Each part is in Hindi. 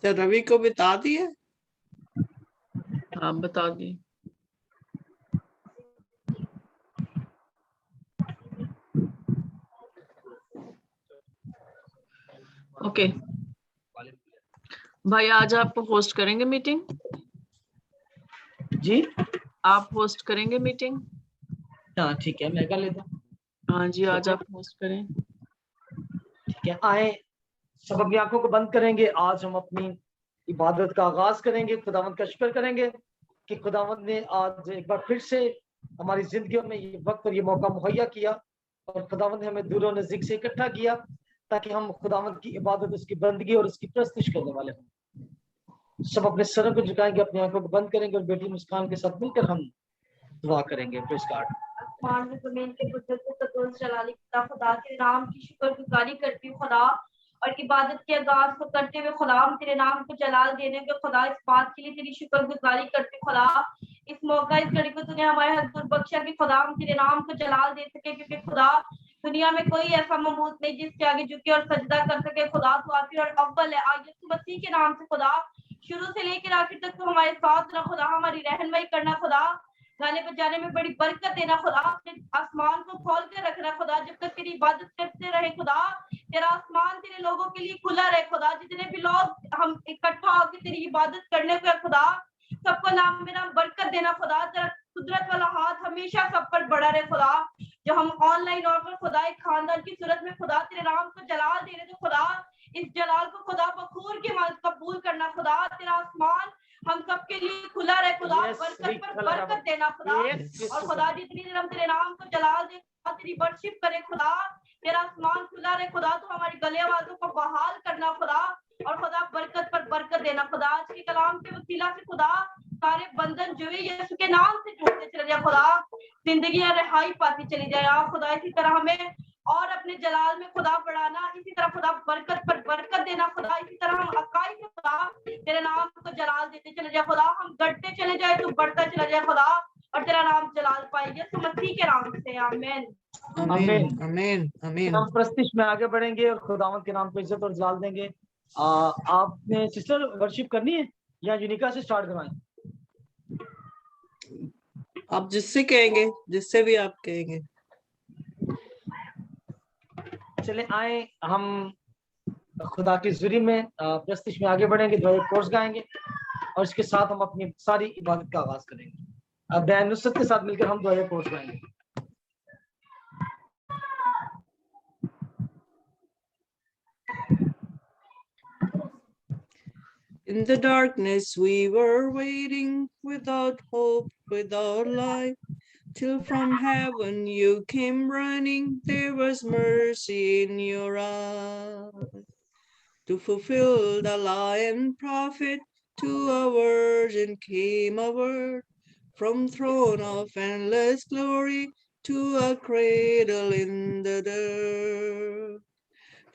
अच्छा, रवि को बता दिए। हाँ बता दी। ओके भाई, आज आप होस्ट करेंगे मीटिंग? जी आप होस्ट करेंगे मीटिंग? हाँ ठीक है, मैं कर लेता हूँ। हाँ जी, आज आप होस्ट करें। ठीक है, आए सब अपनी आंखों को बंद करेंगे। आज हम अपनी इबादत का आगाज करेंगे। खुदावंद का शुक्र करेंगे कि खुदावंद ने आज एक बार फिर से हमारी जिंदगियों में ये वक्त और ये मौका मुहैया किया, और खुदावंद ने हमें दूरों नजदीक से इकट्ठा किया ताकि हम खुदावंद की इबादत, उसकी बंदगी और उसकी प्रस्तुत करने वाले हों। सब अपने सरों को झुकाएंगे, अपनी आंखों को बंद करेंगे और बेटी मुस्कान के साथ मिलकर हम दुआ करेंगे। Praise God. आसमान में जमीन के कुदरत को तकोस जलाली खुदा के नाम की शुक्रगुजारी करती हूँ खुदा, और इबादत के आगाज को करते हुए खुदा हम तेरे नाम को जलाल देने के खुदा इस बात के लिए तेरी शुक्रगुजारी करते खुदा। इस मौका, इस घड़ी को तूने हमारे हजूर बख्शा कि खुदा हम तेरे नाम को जलाल दे सके, क्योंकि खुदा दुनिया में कोई ऐसा मबूद नहीं जिसके आगे झुके और सजदा कर सके। खुदा तू आखिर और अव्वल है। आज यीशु मसीह के नाम से खुदा शुरू से लेकर आखिर तक तू हमारे साथ ना खुदा, हमारी रहनुमाई करना खुदा, गाने बजाने में बड़ी बरकत देना खुदा। अपने आसमान को खोल के रखना खुदा, जब तक तेरी इबादत करते रहे खुदा, तेरा आसमान तेरे लोगों के लिए खुला रहे खुदा। जितने भी लोग हम इकट्ठा होकर तेरी इबादत करने को है खुदा, सबको नाम में नाम बरकत देना खुदा। तेरा कुदरत वाला हाथ हमेशा सब पर बड़ा रहे खुदा। जो हम ऑनलाइन और पर खुदा एक खानदान की सूरत में खुदा तेरे नाम को जलाल दे रहे, तो खुदा इस जलाल को खुदा बखूर के माल कबूल करना खुदा। तेरा आसमान हम सबके लिए खुला रहे खुदा, बरकत पर बरकत देना खुदा। और खुदा जितनी देर हम तेरे नाम को जलाल दे, तेरी वर्शिप करे खुदा, तेरा आसमान खुला रहे खुदा। तो हमारी गले आवाजों को बहाल करना खुदा, और खुदा बरकत पर बरकत देना खुदा। आज के कलाम के वसीला से खुदा सारे बंधन जो है यीशु के नाम से टूटते चले जाए खुदा, जिंदगी रिहाई पाती चली जाए। आप खुदा इसी तरह हमें और अपने जलाल में खुदा बढ़ाना, इसी तरह खुदा बरकत पर बरकत देना खुदा। इसी तरह हम अकाई से खुदा तेरे नाम को जलाल देते चले जाए खुदा। हम घटते चले जाए तो बढ़ता चला जाए खुदा, और तेरा नाम जलाल पाए यीशु मसीह के नाम से, आमीन आमीन आमीन आमीन। हम प्रस्तिश में आगे बढ़ेंगे और खुदावंद के नाम को इज्जत और जलाल देंगे। आपने सिस्टर वर्शिप करनी है या यूनिका से स्टार्ट करवाएं? आप जिससे कहेंगे, जिससे भी आप कहेंगे। चले आए हम खुदा की जुरी में प्रस्तिश में आगे बढ़ेंगे, दुआ कोर्स गाएंगे और इसके साथ हम अपनी सारी इबादत का आगाज करेंगे। अब बयान नुसरत के साथ मिलकर हम दुआ कोर्स गाएंगे। In the darkness we were waiting, without hope, without light, till from heaven you came running. There was mercy in your eyes. To fulfill the law and prophet, to a virgin came a word, from throne of endless glory to a cradle in the dirt.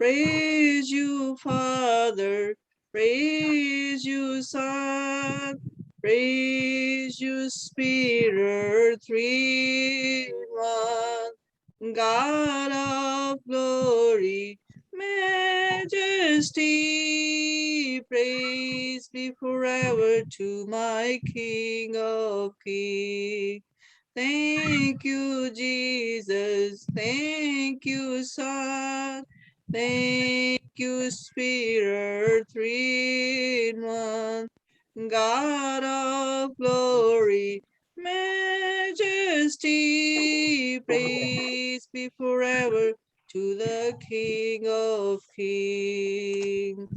Praise you, Father, praise you, Son, praise you, Spirit, three in one, God of glory, majesty, praise be forever to my King of Kings. Thank you, Jesus, thank you, Son, thank you, Spirit, three in one, God of glory, majesty, praise be forever to the King of Kings.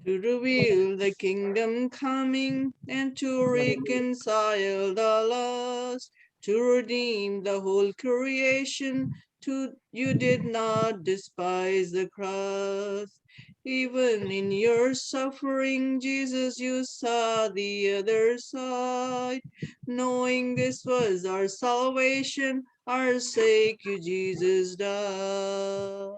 To reveal the kingdom coming and to reconcile the lost, to redeem the whole creation, you did not despise the cross. Even in your suffering, Jesus, you saw the other side. Knowing this was our salvation, our sake you, Jesus, died.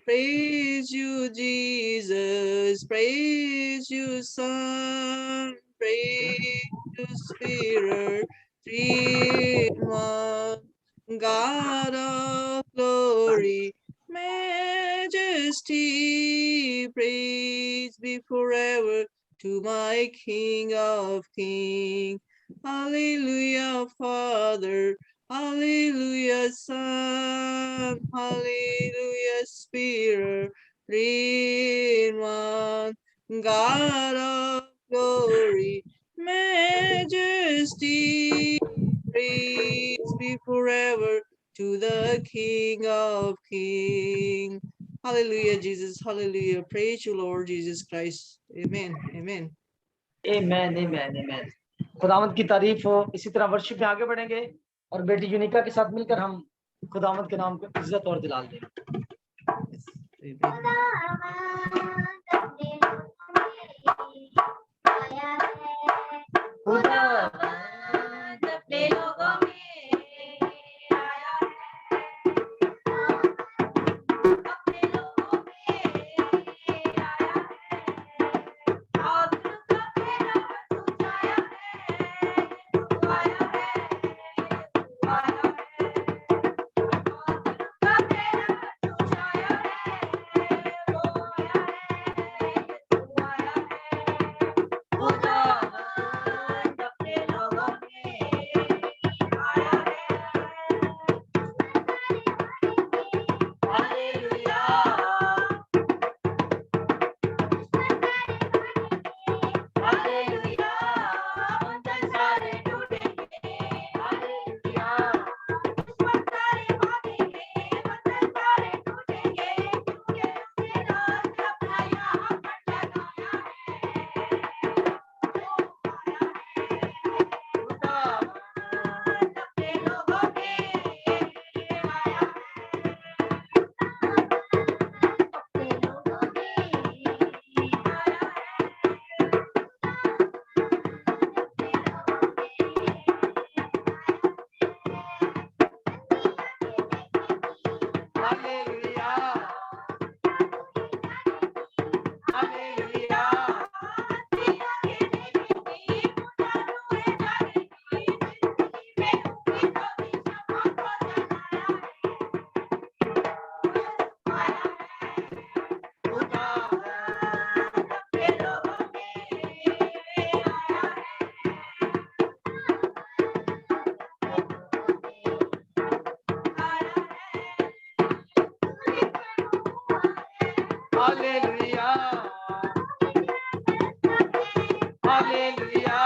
Praise you, Jesus, praise you, Son, praise you, Spirit, three in one, God of glory, majesty, majesty. Praise be forever to my King of Kings. Hallelujah, Father. Hallelujah, Son. Hallelujah, Spirit. Three in one. God of glory, majesty. Praise be forever to the King of Kings. Hallelujah, Jesus. Hallelujah. Praise you, Lord Jesus Christ. Amen. Amen. आमेन आमेन आमेन। खुदावंद की तारीफ हो। इसी तरह वर्शिप में आगे बढ़ेंगे और बेटी यूनिका के साथ मिलकर हम खुदावंद के नाम को इज्जत और दिलाल देंगे। खुदावंद अपने लोगों में आया है, अपने लोगों में आया है, आतुर का मेरा छाया है, तू आया है, तू आया है, आतुर का मेरा छाया है, वो आया है, तू आया है, खुदावंद अपने लोगों में आया है। हालेलुया, हालेलुया, बंधन सारे टूटेंगे। हालेलुया, दुश्मन सारे भागेंगे, बंधन सारे टूटेंगे, क्योंकि उसने राज अपना यहाँ पर जगाया है। खुदावंद अपने लोगों में आया है, अपने लोगों में आया है। हालेलुया, हालेलुया, दुनिया के देखेंगी, पुजारू है जानेंगी, जिंदगी में उनकी तो दिशा को जगाया है। आया है, खुदावंद अपने लोगों में आया है। हालेलुया, हालेलुया,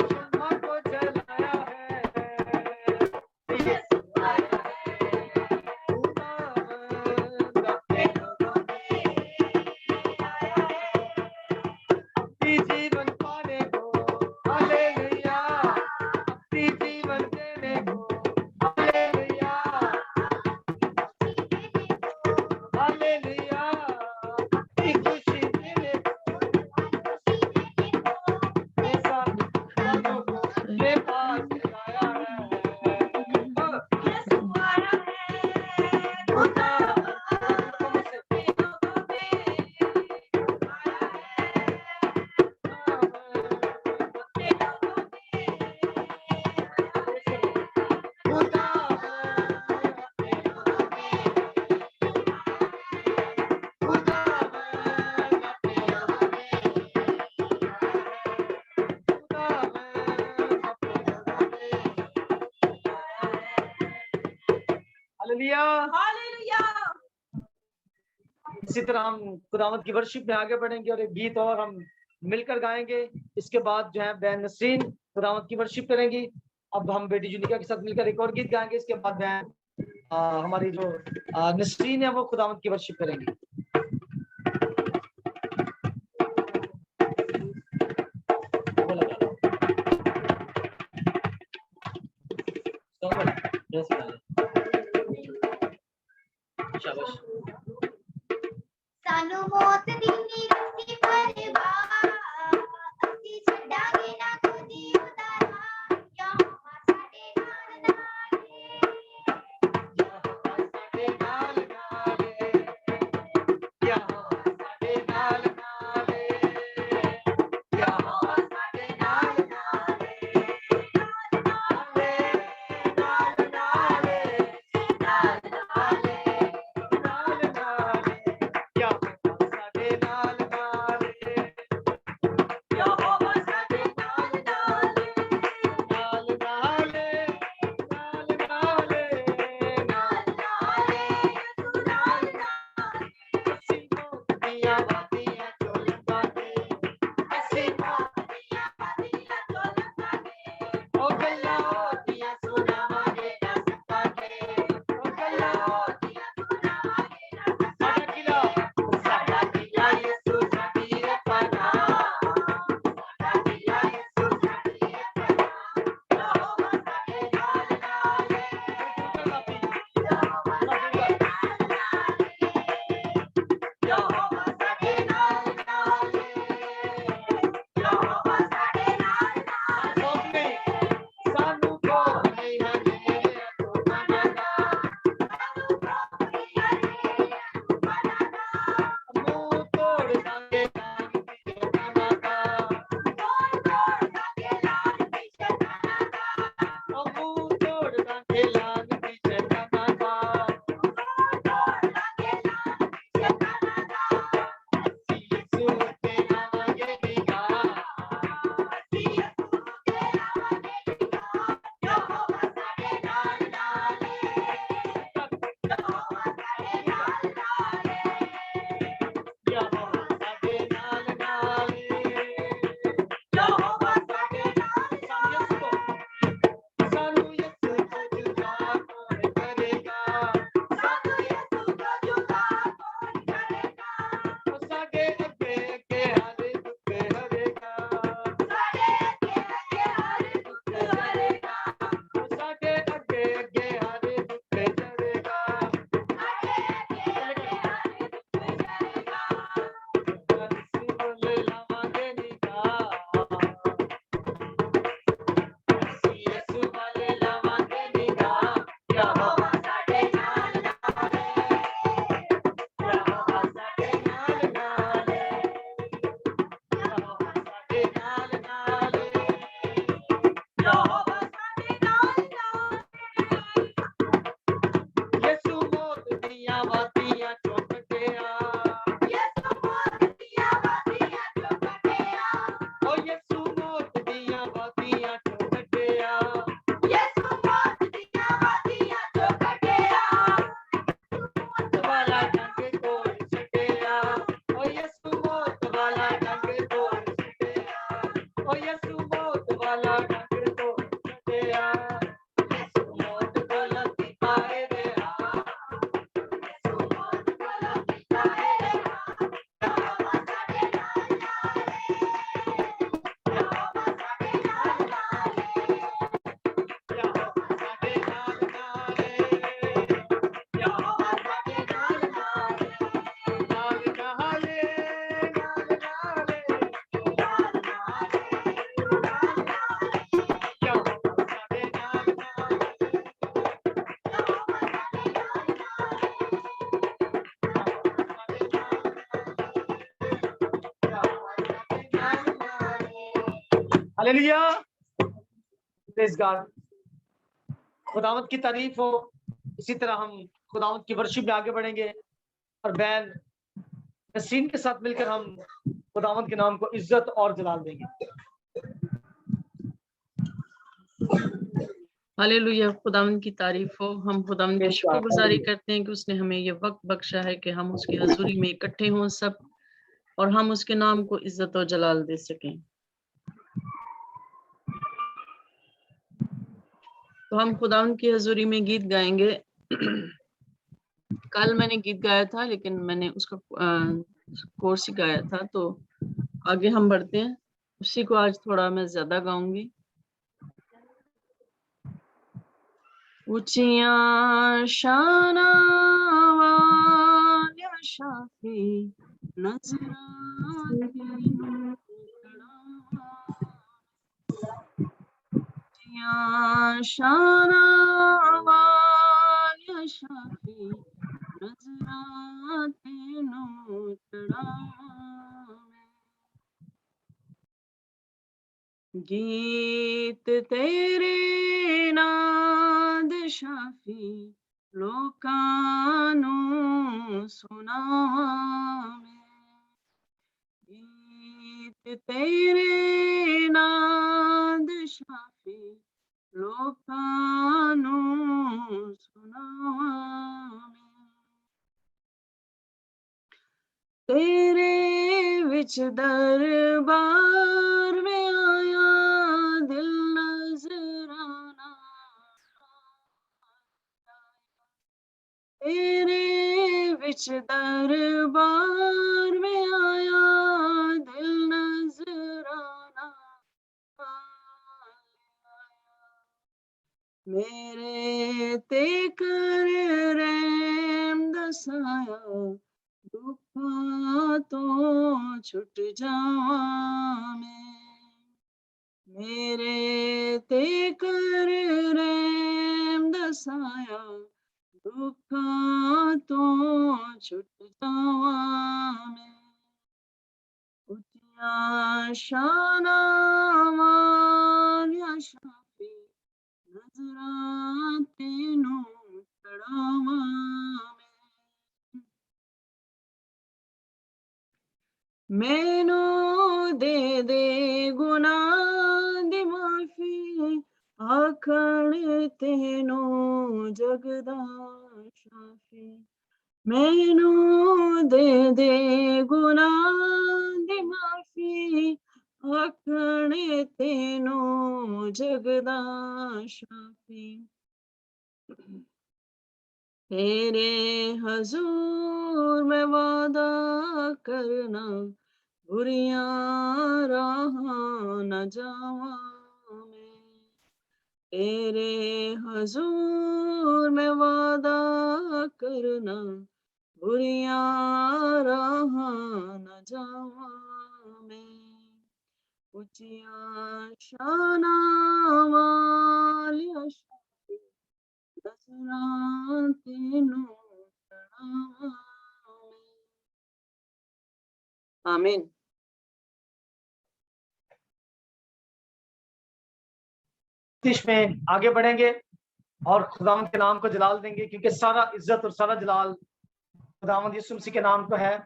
शम्मा को जलाया है, यीशु आया है, खुदावंद अपने लोगों में आया है, अपनी जीवन पाने को। हालेलुया, अपनी जीवन देने को। हालेलुया, हालेलुया, अपनी खुशी देने को। ऐसा लोगों को अपने पास लाया है। यीशु आया है, खुदावंद अपने लोगों में आया है, अपने लोगों में हालेलुया। हालेलुया। इसी तरह हम खुदावंद की वर्शिप में आगे बढ़ेंगे और एक गीत और हम मिलकर गाएंगे। इसके बाद जो है बहन नसरीन खुदावंद की वर्शिप करेंगी। अब हम बेटी जुनिका के साथ मिलकर एक और गीत गाएंगे। इसके बाद बहन हमारी जो नसरीन है वो खुदावंद की वर्शिप करेंगी। शाबाश। सानू मौत दी रस्सी परवाह असी छड्डांगे ना कोई उतारा यहोवा साडे नाल नाले यहोवा साडे नाल नाले यहोवा साडे नाल नाले यहोवा साडे नाल नाले हालेलुया, प्रेज गॉड। खुदावंत की तारीफ हो। इसी तरह हम खुदावंत की वर्शिप में आगे बढ़ेंगे और बैन नसीम के साथ मिलकर हम खुदावंत के नाम को इज्जत और जलाल देंगे। हालेलुया, खुदावंद की तारीफ हो। हम खुदावंद की शुक्रगुजारी करते हैं कि उसने हमें ये वक्त बख्शा है कि हम उसकी हजूरी में इकट्ठे हों सब, और हम उसके नाम को इज्जत और जलाल दे सकें। तो हम खुदावंद की हजूरी में गीत गाएंगे। कल मैंने गीत गाया था, लेकिन मैंने उसका कोर्स ही गाया था, तो आगे हम बढ़ते हैं। उसी को आज थोड़ा मैं ज्यादा गाऊंगी। ऊंचियां शाना वालिया शाफी नजराते नूं चढ़ावा। ऊंचियां शाना वालिया शाफी नजराते नूं चढ़ावा। गीत तेरे नाद शाफी लोकां नूं सुनावा मैं। गीत तेरे नाद शाफी लोकां नूं सुनावा मैं। तेरे विच दरबार में आया दिल नजराना। तेरे विच दरबार में आया दिल नजराना। मेरे ते कर रैम दसाया दुखों तो छुट जावा मैं। मेरे ते कर रैम दसाया दुखों तो छुट जावा मैं। ऊंचियां शाना वालिया शाफी नजराते नूं चढ़ावा मैं। मैनू दे गुनाह दी माफी आखण तेनू जगदा शाफी। मैनू दे गुनाह दी माफी आखण तेनू जगदा शाफी। तेरे हजूर में वादा करना बुरियां राह न जावा मैं। तेरे हजूर में वादा करना बुरियां राह न जावा मैं। ऊंचियां शाना वालिया शाफी नजराते नूं चढ़ावा मैं। आमीन। में आगे बढ़ेंगे और खुदावंद के नाम को जलाल देंगे, क्योंकि सारा इज्जत और सारा जलाल खुदावंद यीशु मसीह के नाम को है।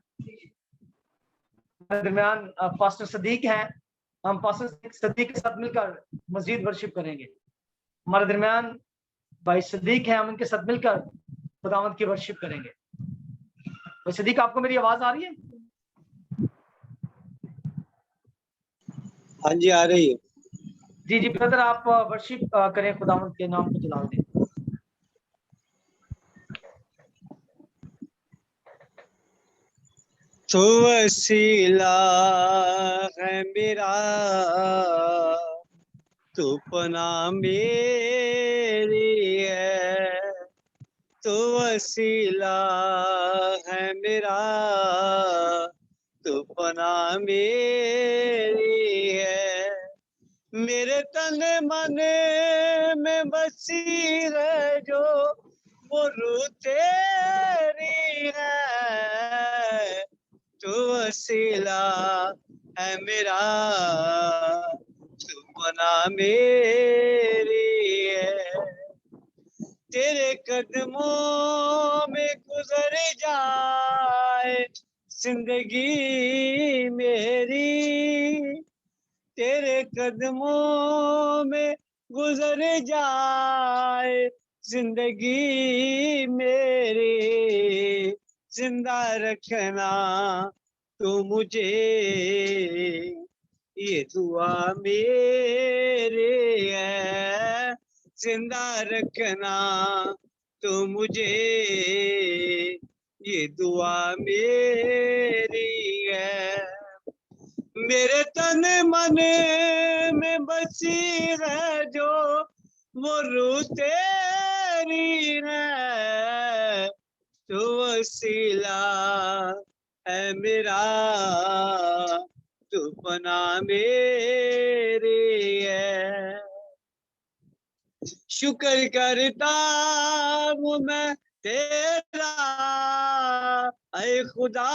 दरमियान पास्टर सदीक हैं। हम पास्टर सदीक के साथ मिलकर मजीद वर्शिप करेंगे। हमारे दरमियान भाई सदीक हैं, हम उनके साथ मिलकर खुदावंद की वर्शिप करेंगे। भाई सदीक, आपको मेरी आवाज आ रही है? हाँ जी, आ रही है। जी जी ब्रदर, आप वर्शिप करें, खुदावंद के नाम को जलाल दें। तो वसीला है मेरा, तू पनाह मेरी है। तो वसीला है मेरा, तू पनाह मेरी है। मेरे तन मन में बसी है जो वो रूह तेरी है। तू वसीला है मेरा, तू तूफाना मेरी है। तेरे कदमों में गुजर जाए जिंदगी मेरी, तेरे कदमों में गुजर जाए जिंदगी मेरी, जिंदा रखना तो मुझे ये दुआ मेरे है, जिंदा रखना तो मुझे ये दुआ मेरी है। मेरे तन मन में बसी है जो वो रूह तेरी है, तो वसीला है मेरा, तू पना मेरी है। शुक्र करता हूँ मैं तेरा ऐ खुदा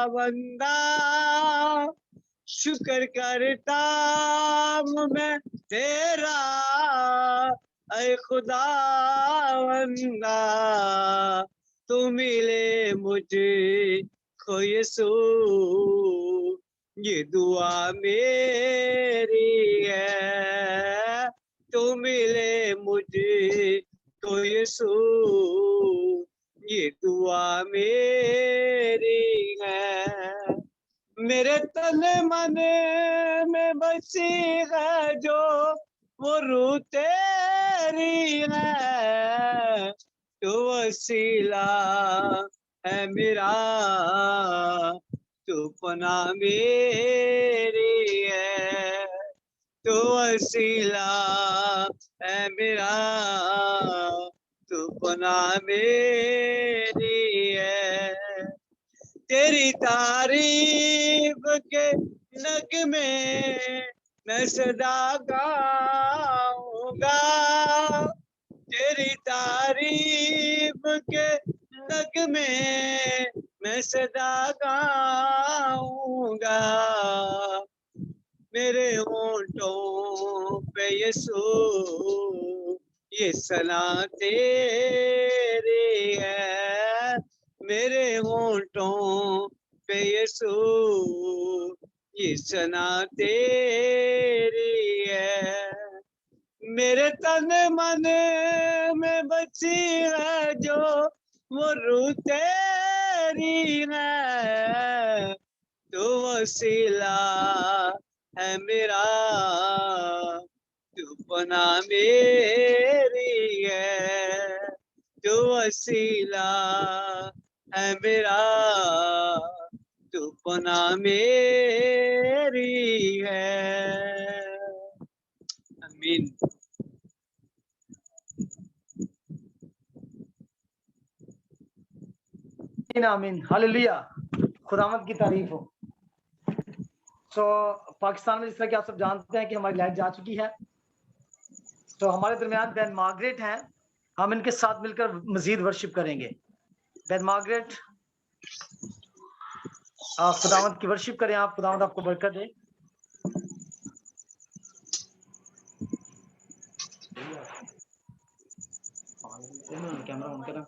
बंदा, शुक्र करता हूँ मैं तेरा ऐ खुदा बंदा, तू मिले मुझको यीशु ये दुआ मेरी है, तू मिले मुझे तो यीशु ये दुआ मेरी है। मेरे तन मन में बसी है जो वो रूह तेरी है, तो वसीला है मेरा, तू पना मेरी है, तो वसीला है मेरा, तू पना मेरी है। तेरी तारीफ के नगमे मैं सदा गाऊंगा, तेरी तारीफ के नगमे मैं सदा गाऊंगा। मेरे होंठों पे यीशु ये सना तेरी है, मेरे होंठों पे यीशु ये सना तेरी है। मेरे तन मन में बची है जो वो रूह तेरी है, तो वसीला है मेरा, तू पना मेरी है, तो वसीला है मेरा, तू पना मेरी है। आमीन। आमीन, हालेलुया, खुदावंद की तारीफ हो। तो पाकिस्तान में जिस तरह कि आप सब जानते हैं कि हमारी लाइट जा चुकी है, तो हमारे दरमियान बहन मार्गरेट हैं, हम इनके साथ मिलकर मजीद वर्शिप करेंगे। बहन मार्गरेट, आप खुदावंद की वर्शिप करें, आप खुदावंद आपको बरकत दे। कैमरा ऑन करा।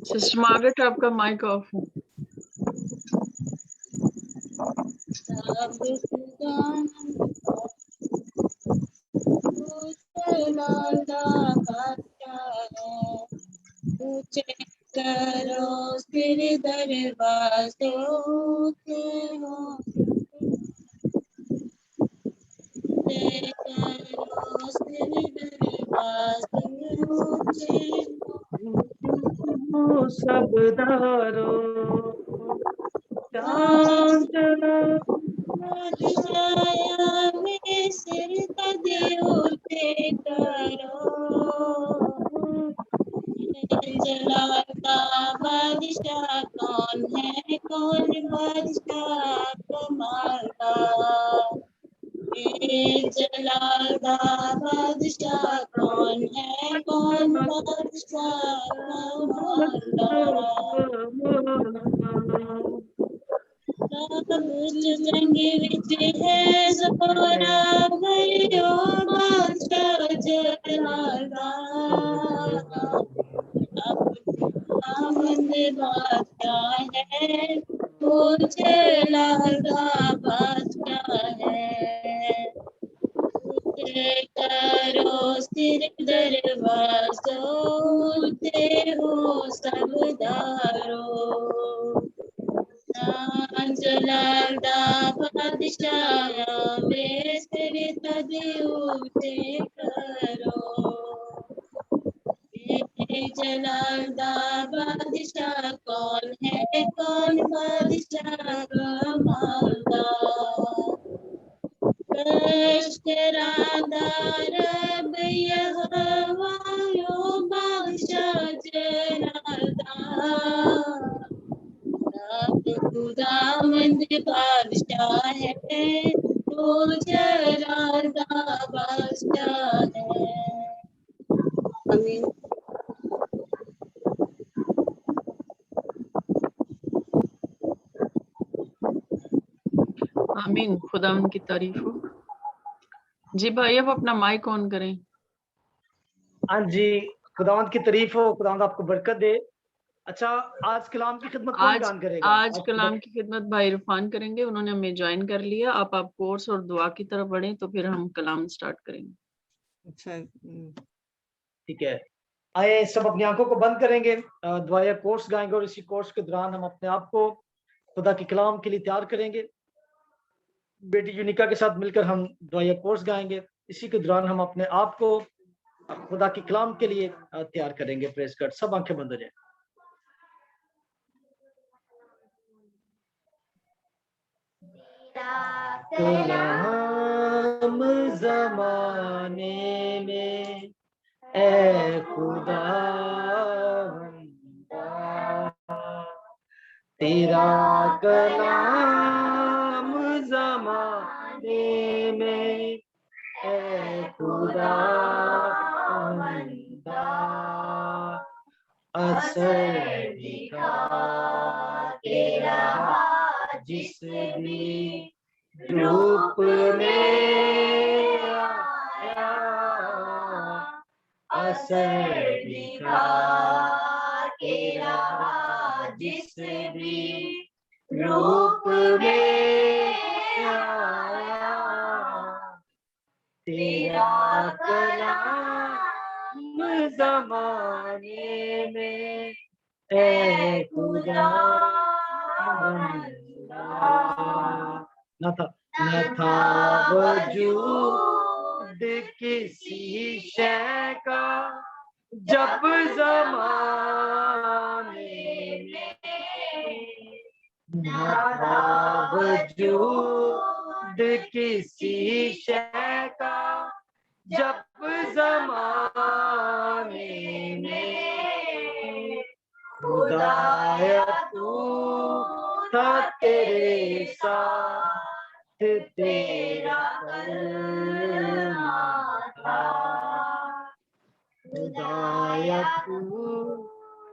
सिस्टर मार्गरेट, आपका माइक ऑफ है। करो सिर दरवाज़ों के हो, करो सिर दरवाज़ों के हो, सब दारो छाया में सिर कदे उठे करो, जलाता बादशाह कौन है, कौन बादशाह कमाल का, जलालदा बादशाह कौन है, कौन बादशाह का रब जंग विच है जोरा भरियो बादशाह जलालदा आमद बादशाह है, वो जलालदा बादशाह है। करो सिर दरवाज़ों ते हो सब दारो, जलालदा बादशाह में सिर तदयूते करो। जलालदा बादशाह कौन है, कौन बादशाह का मालदा, रब यहोवा यो बादशाह जलालदा, रब खुदावंद बादशाह है, वो जलालदा बादशाह है। आमीन। आमीन। खुदावंद की तारीफ हो। जी भाई अब अपना माइक ऑन करें। हाँ जी, खुदावंद की तारीफ हो, खुदावंद आपको बरकत दे। अच्छा, आज कलाम की खिदमत कौन बयान करेगा? आज कलाम की खिदमत भाई इरफान करेंगे, उन्होंने हमें ज्वाइन कर लिया। आप कोर्स और दुआ की तरफ बढ़े तो फिर हम कलाम स्टार्ट करेंगे। अच्छा ठीक है, आए सब अपनी आंखों को बंद करेंगे, दुआया कोर्स गाएंगे और इसी कोर्स के दौरान हम अपने आप को खुदा के कलाम के लिए तैयार करेंगे। बेटी यूनिका के साथ मिलकर हम दुआया कोर्स गाएंगे, इसी के दौरान हम अपने आप को खुदा के कलाम के लिए तैयार करेंगे। प्रेस कर, सब आंखें बंद हो जाए। कलाम ज़माने में ए खुदा तेरा कलाम ज़माने में ए खुदा असर दिखा तेरा जिस भी रूप में आया, असर दिखा तेरा जिस भी रूप में आया, तेरा कलाम ज़माने में ए खुदा न था वजूद किसी शय का जब ज़माने में, न था वजूद किसी शय का जब ज़माने में, खुदाया तू था तेरे साथ तेरा कलमा था, खुदाया तू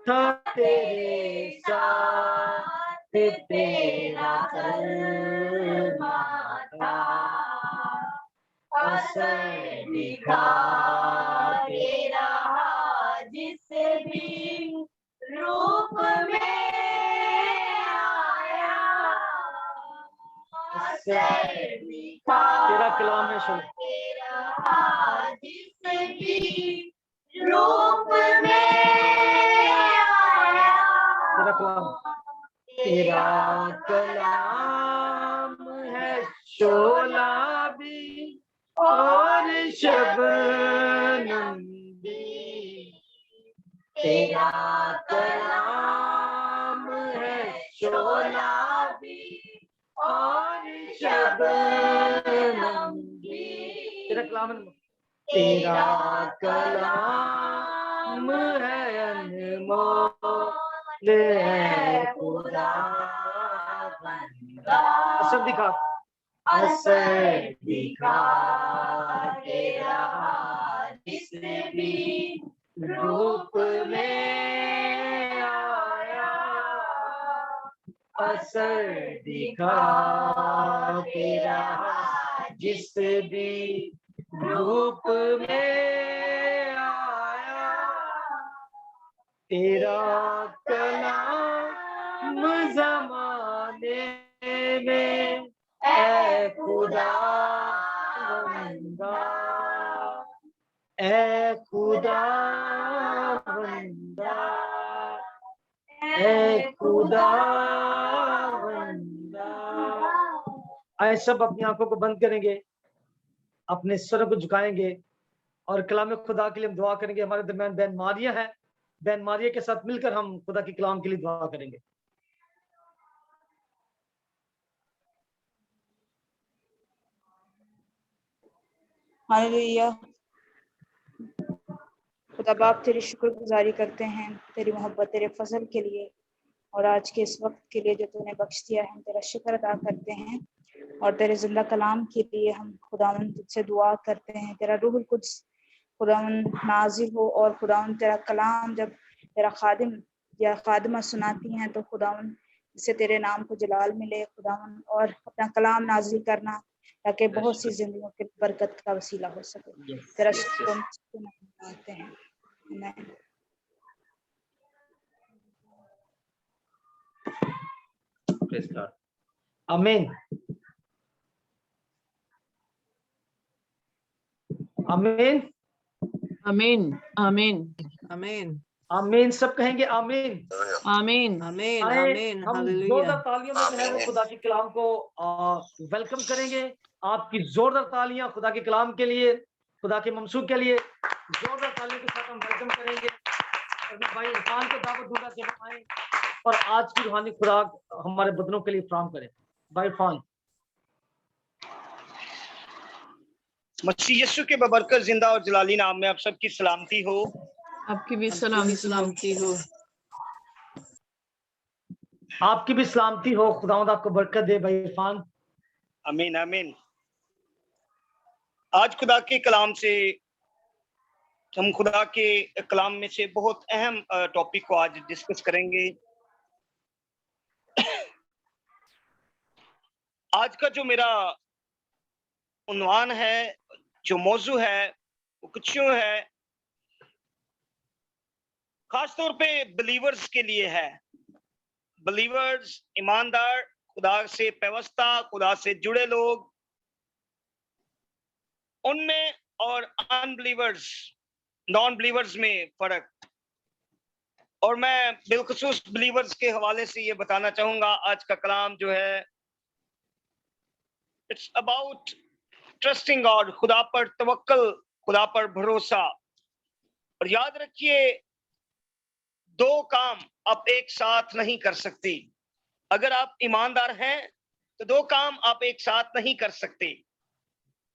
था तेरे साथ तेरा कलमा था, असर दिखा तेरा जिस भी रूप में आया, असर दिखा तेरा कलाम है शुरू तेरा जिस भी रूप में आया, तेरा कलाम है शोला भी और शबनम भी, तेरा कलाम है शोला भी और शबनम भी, तेरा कलाम तेरा कलाम है अनमोल है खुदा बंदा, सब दिखा असर दिखा के रहा जिस भी रूप में आया, असर दिखा के रहा जिस भी रूप में आया, तेरा कलाम ज़माने में ऐ खुदा बंदा, ऐ खुदा बंदा, ऐ खुदा बंदा। आए सब अपनी आंखों को बंद करेंगे, अपने सरों को झुकाएंगे और कलाम खुदा के लिए हम दुआ करेंगे। हमारे दरमियान बहन मारिया है, बहन मारिया के साथ मिलकर हम खुदा के कलाम के लिए दुआ करेंगे। हालेलुया। खुदा बाप तेरी शुक्रगुजारी करते हैं तेरी मोहब्बत तेरे फजल के लिए और आज के इस वक्त के लिए जो तूने बख्श दिया है। हम तेरा शुक्र अदा करते हैं और तेरे जिंदा कलाम के लिए हम खुदावन तुझसे दुआ करते हैं। तेरा रूहुल कुद्स खुदावन नाजिल हो और खुदावन तेरा कलाम जब तेरा खादिम या खादिमा सुनाती हैं तो खुदावन इससे तेरे नाम को जलाल मिले खुदावन, और अपना कलाम नाजिल करना ताकि बहुत सी जिंदगियों की बरकत का वसीला हो सके। तेरा शुक्र मानते हैं। आमीन आमीन आमीन आमीन आमीन आमीन। सब कहेंगे आमीन आमीन आमीन आए आमीन। हम हालेलुया। जोरदार तालियों में जो है वो खुदा के कलाम को वेलकम करेंगे। आपकी जोरदार तालियां खुदा के कलाम के लिए, खुदा के ममसूद के लिए जोरदार तालियों के साथ हम वेलकम करेंगे। और मैं भाई इरफान को दावत दूंगा कि हम आए और आज की रूहानी खुराक हमारे बदनों के लिए फराहम करें। भाई इरफान। मसीह यीशु के बबरकत जिंदा और जलाली नाम में आप सबकी सलामती हो। आपकी भी सलामती हो। आपकी भी सलामती हो। खुदावंद आपको बरकत दे भाई इरफान। आमीन आमीन। आज खुदा के कलाम से हम खुदा के कलाम में से बहुत अहम टॉपिक को आज डिस्कस करेंगे। आज का जो मेरा उन्वान है, जो मौजू है, वो कुछ यूं है, खासतौर पे बिलीवर्स के लिए है। बिलीवर्स, ईमानदार, खुदा से पैवस्ता, खुदा से जुड़े लोग, उनमें और अनबिलीवर्स, नॉन बिलीवर्स में फर्क। और मैं बिलखुसूस बिलीवर्स के हवाले से ये बताना चाहूंगा, आज का कलाम जो है इट्स अबाउट ट्रस्टिंग गॉड, खुदा पर तवक्कल, खुदा पर भरोसा। और याद रखिए, दो काम आप एक साथ नहीं कर सकते। अगर आप ईमानदार हैं तो दो काम आप एक साथ नहीं कर सकते,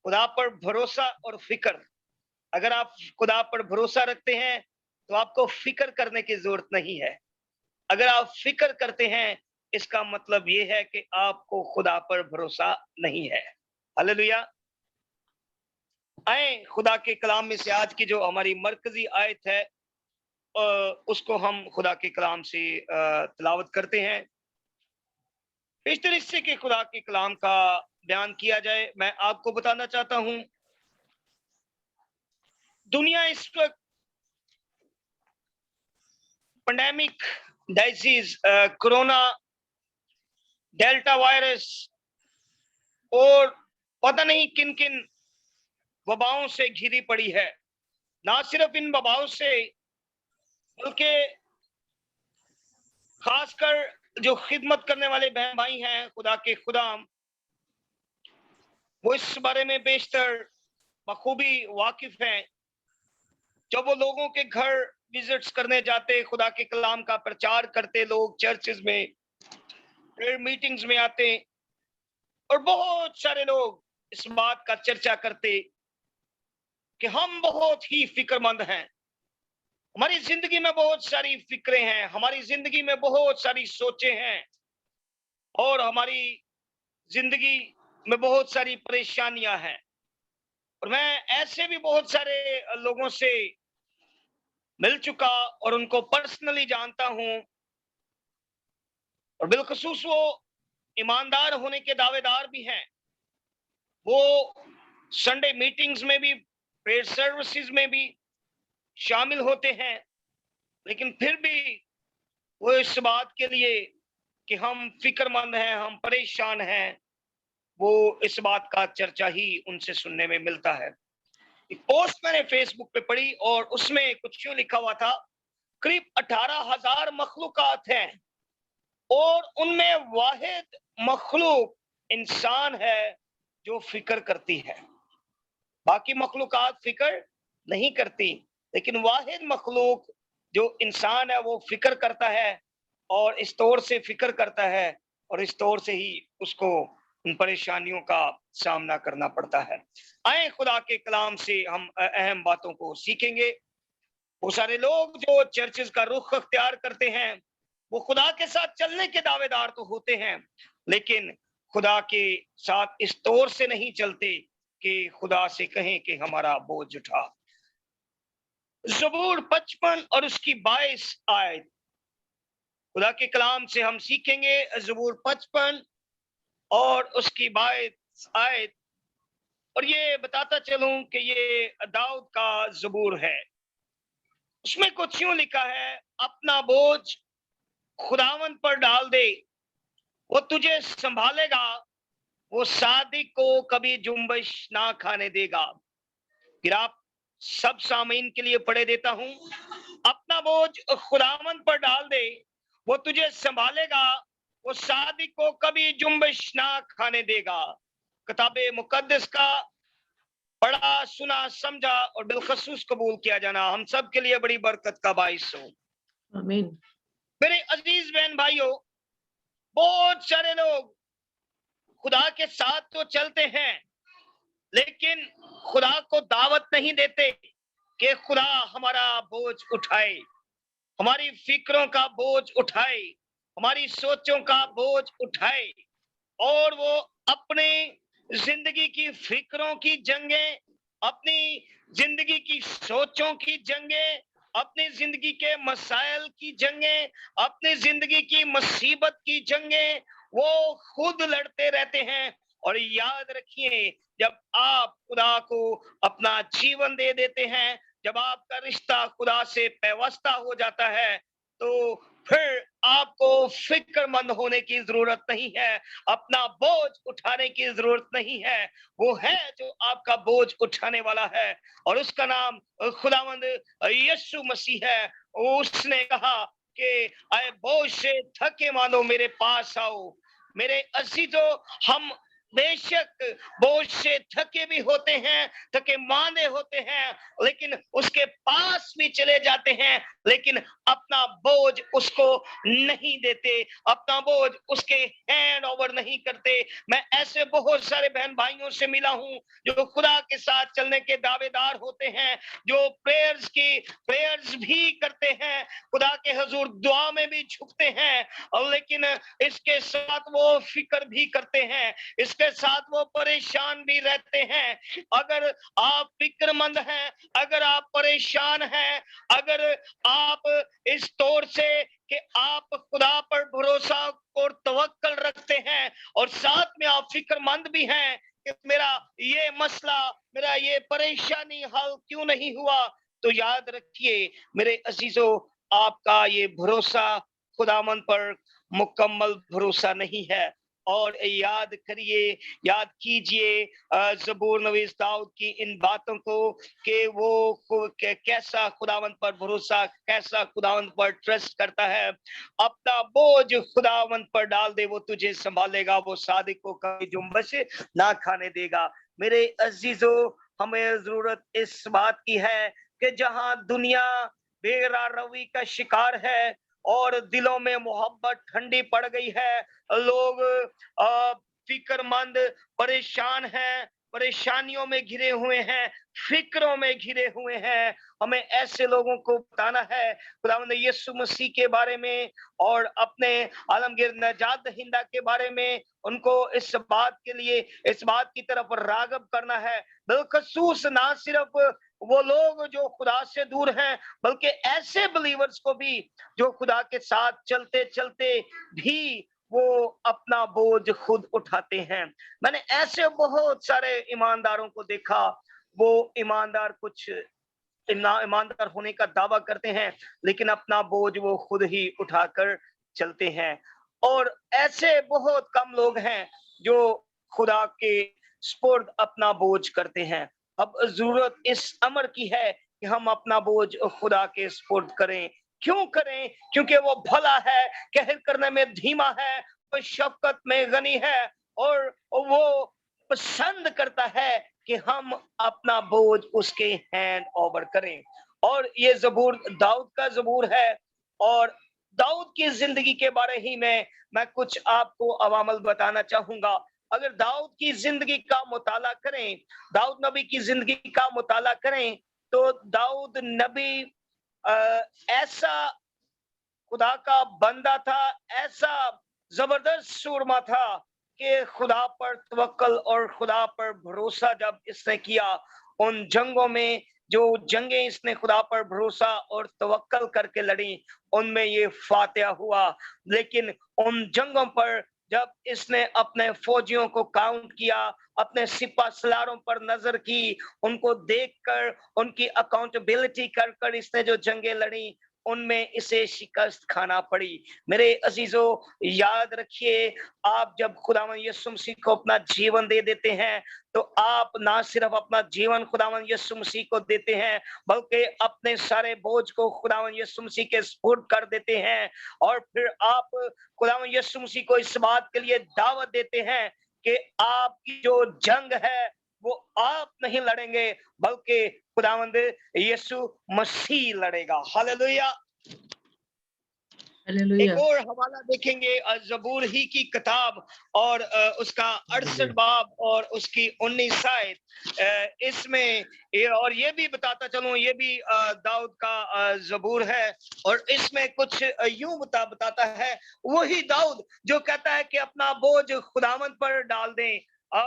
खुदा पर भरोसा और फिक्र। अगर आप खुदा पर भरोसा रखते हैं तो आपको फिक्र करने की जरूरत नहीं है। अगर आप फिक्र करते हैं, इसका मतलब ये है कि आपको खुदा पर भरोसा नहीं है। हालेलुया। आए खुदा के कलाम में से आज की जो हमारी मरकजी आयत है उसको हम खुदा के कलाम से तिलावत करते हैं। इस तरह से कि खुदा के कलाम का बयान किया जाए। मैं आपको बताना चाहता हूं, दुनिया इस वक्त pandemic disease, corona, delta virus और पता नहीं किन किन वबाओं से घिरी पड़ी है। ना सिर्फ इन वबाओं से, बल्कि खासकर जो खिदमत करने वाले बहन भाई हैं, खुदा के खुदाम, वो इस बारे में बेशतर बखूबी वाकिफ हैं। जब वो लोगों के घर विजिट्स करने जाते, खुदा के कलाम का प्रचार करते, लोग चर्चेज में, प्रेयर मीटिंग्स में आते और बहुत सारे लोग इस बात का चर्चा करते कि हम बहुत ही फिक्रमंद हैं, हमारी जिंदगी में बहुत सारी फिक्रें हैं, हमारी जिंदगी में बहुत सारी सोचें हैं और हमारी जिंदगी में बहुत सारी परेशानियां हैं, और मैं ऐसे भी बहुत सारे लोगों से मिल चुका और उनको पर्सनली जानता हूं, और बिलखसूस वो ईमानदार होने के दावेदार भी हैं। वो संडे मीटिंग्स में भी, प्रेयर सर्विसेज में भी शामिल होते हैं, लेकिन फिर भी वो इस बात के लिए कि हम फिक्रमंद हैं, हम परेशान हैं, वो इस बात का चर्चा ही उनसे सुनने में मिलता है। एक पोस्ट मैंने फेसबुक पे पढ़ी और उसमें कुछ यूं लिखा हुआ था, करीब 18,000 मखलूकात हैं और उनमें वाहिद मखलूक इंसान है जो फिक्र करती है। बाकी मखलूकात फिक्र नहीं करती, लेकिन वाहिद मखलूक जो इंसान है वो फिक्र करता है, और इस तौर से फिक्र करता है और इस तौर से ही उसको उन परेशानियों का सामना करना पड़ता है। आए खुदा के कलाम से हम अहम बातों को सीखेंगे। वो सारे लोग जो चर्चेस का रुख अख्तियार करते हैं वो खुदा के साथ चलने के दावेदार तो होते हैं, लेकिन खुदा के साथ इस तौर से नहीं चलते कि खुदा से कहें कि हमारा बोझ उठा। ज़बूर 55 और उसकी 22 आयत खुदा के कलाम से हम सीखेंगे। ज़बूर 55 और उसकी 22 आयत, और ये बताता चलूं कि ये दाऊद का ज़बूर है। उसमें कुछ यूं लिखा है, अपना बोझ खुदावन पर डाल दे, वो तुझे संभालेगा, वो सादिक को कभी जुम्बश ना खाने देगा। फिर आप सब सामीन के लिए पढ़े देता हूं, अपना बोझ खुदावन पर डाल दे, वो तुझे संभालेगा, वो सादिक को कभी जुम्बश ना खाने देगा। किताबे मुकद्दस का पढ़ा, सुना, समझा और बिलखसूस कबूल किया जाना हम सब के लिए बड़ी बरकत का बाइस हो। आमीन। मेरे अजीज बहन भाइयों, बहुत सारे लोग खुदा के साथ तो चलते हैं, लेकिन खुदा को दावत नहीं देते कि खुदा हमारा बोझ उठाए, हमारी फिक्रों का बोझ उठाए, हमारी सोचों का बोझ उठाए, और वो अपने जिंदगी की फिक्रों की जंगें, अपनी जिंदगी की सोचों की जंगें, अपनी जिंदगी के मसाइल की जंगें, अपनी जिंदगी की मुसीबत की जंगें वो खुद लड़ते रहते हैं। और याद रखिए, जब आप खुदा को अपना जीवन दे देते हैं, जब आपका रिश्ता खुदा से पैवस्ता हो जाता है, तो फिर आपको फिक्रमंद होने की जरूरत नहीं है, अपना बोझ उठाने की जरूरत नहीं है। वो है जो आपका बोझ उठाने वाला है, और उसका नाम खुदावंद यीशु मसीह है। उसने कहा कि आए बोझ से थके मानो मेरे पास आओ। मेरे अजीजों, हम बेशक बोझ से थके भी होते हैं, थके मांदे होते हैं, लेकिन उसके पास भी चले जाते हैं, लेकिन अपना बोझ उसको नहीं देते, अपना बोझ उसके हैंड ओवर नहीं करते। मैं ऐसे बहुत सारे बहन भाइयों से मिला हूं जो खुदा के साथ चलने के दावेदार होते हैं, जो प्रेयर्स भी करते हैं, खुदा के हुजूर दुआ में भी झुकते हैं, और लेकिन इसके साथ वो फिक्र भी करते हैं, इसके साथ वो परेशान भी रहते हैं। अगर आप फिक्रमंद हैं, अगर आप परेशान हैं, अगर आप इस तौर से कि आप खुदा पर भरोसा और तवक्कल रखते हैं, और साथ में आप फिक्रमंद भी हैं कि मेरा ये मसला, मेरा ये परेशानी हल क्यों नहीं हुआ, तो याद रखिए मेरे अजीजों, आपका ये भरोसा खुदामंद पर मुकम्मल भरोसा नहीं है। और याद करिए, याद कीजिए ज़बूर नवीस दाऊद की इन बातों को कि वो कैसा खुदावंत पर भरोसा, कैसा खुदावंत पर ट्रस्ट करता है। अपना बोझ खुदावंत पर डाल दे, वो तुझे संभालेगा, वो सादिक को कभी जुम्बश ना खाने देगा। मेरे अजीजों, हमें जरूरत इस बात की है कि जहां दुनिया बेरा रवी का शिकार है और दिलों में मोहब्बत ठंडी पड़ गई है, लोग फिक्रमंद, परेशान हैं, परेशानियों में घिरे हुए हैं, फिक्रों में घिरे हुए हैं, हमें ऐसे लोगों को बताना है खुदावंद यीशु मसीह के बारे में और अपने आलमगीर नजात दहिंदा के बारे में उनको इस बात के लिए, इस बात की तरफ रागब करना है। बिलखसूस ना सिर्फ वो लोग जो खुदा से दूर हैं, बल्कि ऐसे बिलीवर्स को भी जो खुदा के साथ चलते चलते भी वो अपना बोझ खुद उठाते हैं। मैंने ऐसे बहुत सारे ईमानदारों को देखा, वो ईमानदार कुछ ईमानदार होने का दावा करते हैं, लेकिन अपना बोझ वो खुद ही उठाकर चलते हैं। और ऐसे बहुत कम लोग हैं जो खुदा के स्पुर्द अपना बोझ करते हैं। अब जरूरत इस अमर की है कि हम अपना बोझ खुदा के स्पुर्द करें। क्यों करें? क्योंकि वो भला है, कहर करने में धीमा है, वो शफकत में गनी है और वो पसंद करता है कि हम अपना बोझ उसके हैंड ओवर करें। और ये जबूर दाऊद का जबूर है और दाऊद की जिंदगी के बारे ही में मैं कुछ आपको अवामल बताना चाहूंगा। अगर दाऊद की जिंदगी का मुताला करें, दाऊद नबी की जिंदगी का मुताला करें, तो दाऊद नबी ऐसा खुदा का बंदा था, ऐसा जबरदस्त सूरमा था कि खुदा पर तवक्कल और खुदा पर भरोसा जब इसने किया, उन जंगों में जो जंगें इसने खुदा पर भरोसा और तवक्कल करके लड़ी, उनमें ये फातिहा हुआ। लेकिन उन जंगों पर जब इसने अपने फौजियों को काउंट किया, अपने सिपा सलारों पर नजर की, उनको देखकर उनकी अकाउंटेबिलिटी कर कर इसने जो जंगें लड़ी, उनमें इसे शिकस्त खाना पड़ी। मेरे अजीजों, याद रखिए, आप जब खुदावंद यीशु मसीह को अपना जीवन दे देते हैं, तो आप ना सिर्फ अपना जीवन खुदावंद यीशु मसीह को देते हैं, बल्कि अपने सारे बोझ को खुदावंद यीशु मसीह के सुपुर्द कर देते हैं। और फिर आप खुदावंद यीशु मसीह को इस बात के लिए दावत देते हैं कि आपकी जो जंग है वो आप नहीं लड़ेंगे, बल्कि खुदावंद यीशु मसीह लड़ेगा। हालेलुया। हालेलुया। एक और हवाला देखेंगे जबूर ही की किताब और उसका 68 बाब और उसकी 19 आयत। इसमें और ये भी बताता चलूं, ये भी दाऊद का जबूर है और इसमें कुछ यूं बताता है, वही दाऊद जो कहता है कि अपना बोझ खुदावंद पर डाल दें।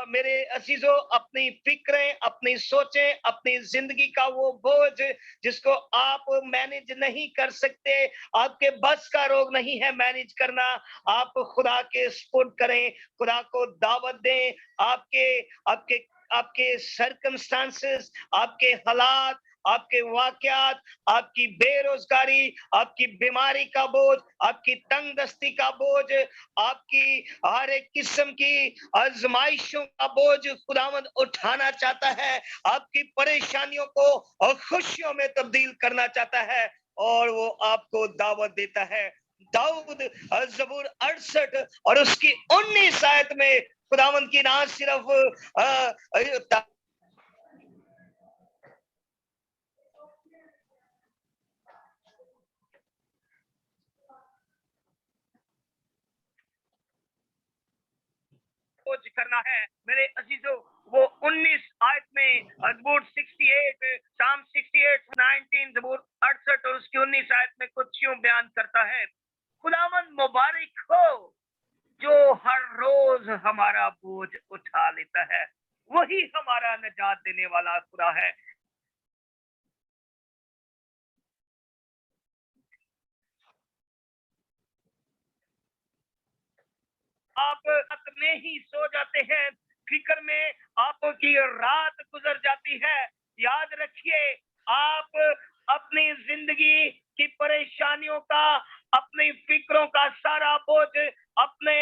मेरे अजीजों, अपनी फिक्रें, अपनी सोचें, अपनी जिंदगी का वो बोझ जिसको आप मैनेज नहीं कर सकते, आपके बस का रोग नहीं है मैनेज करना, आप खुदा के सुपुर्द करें, खुदा को दावत दें। आपके आपके आपके सर्कमस्टांसेस, आपके हालात, आपके वाकयात, आपकी बेरोजगारी, आपकी बीमारी का बोझ, आपकी तंगदस्ती का बोझ, आपकी हर एक किस्म की आजमाइशों का बोझ खुदावंद उठाना चाहता है, आपकी परेशानियों को और खुशियों में तब्दील करना चाहता है और वो आपको दावत देता है। दाऊद जबूर 68 और उसकी 19 आयत में खुदावंद की ना सिर्फ करना है। मेरे अजीजों, वो 19 आयत में जबूर 68, साम 68, 19, जबूर 68 और उसकी 19 आयत में कुछ यूं बयान करता है, खुदावंद मुबारक हो जो हर रोज हमारा बोझ उठा लेता है, वही हमारा निजात देने वाला खुदा है। आप रात में ही सो जाते हैं, फिक्र में आपकी रात गुजर जाती है। याद रखिए, आप अपनी जिंदगी की परेशानियों का, अपनी फिक्रों का सारा बोझ अपने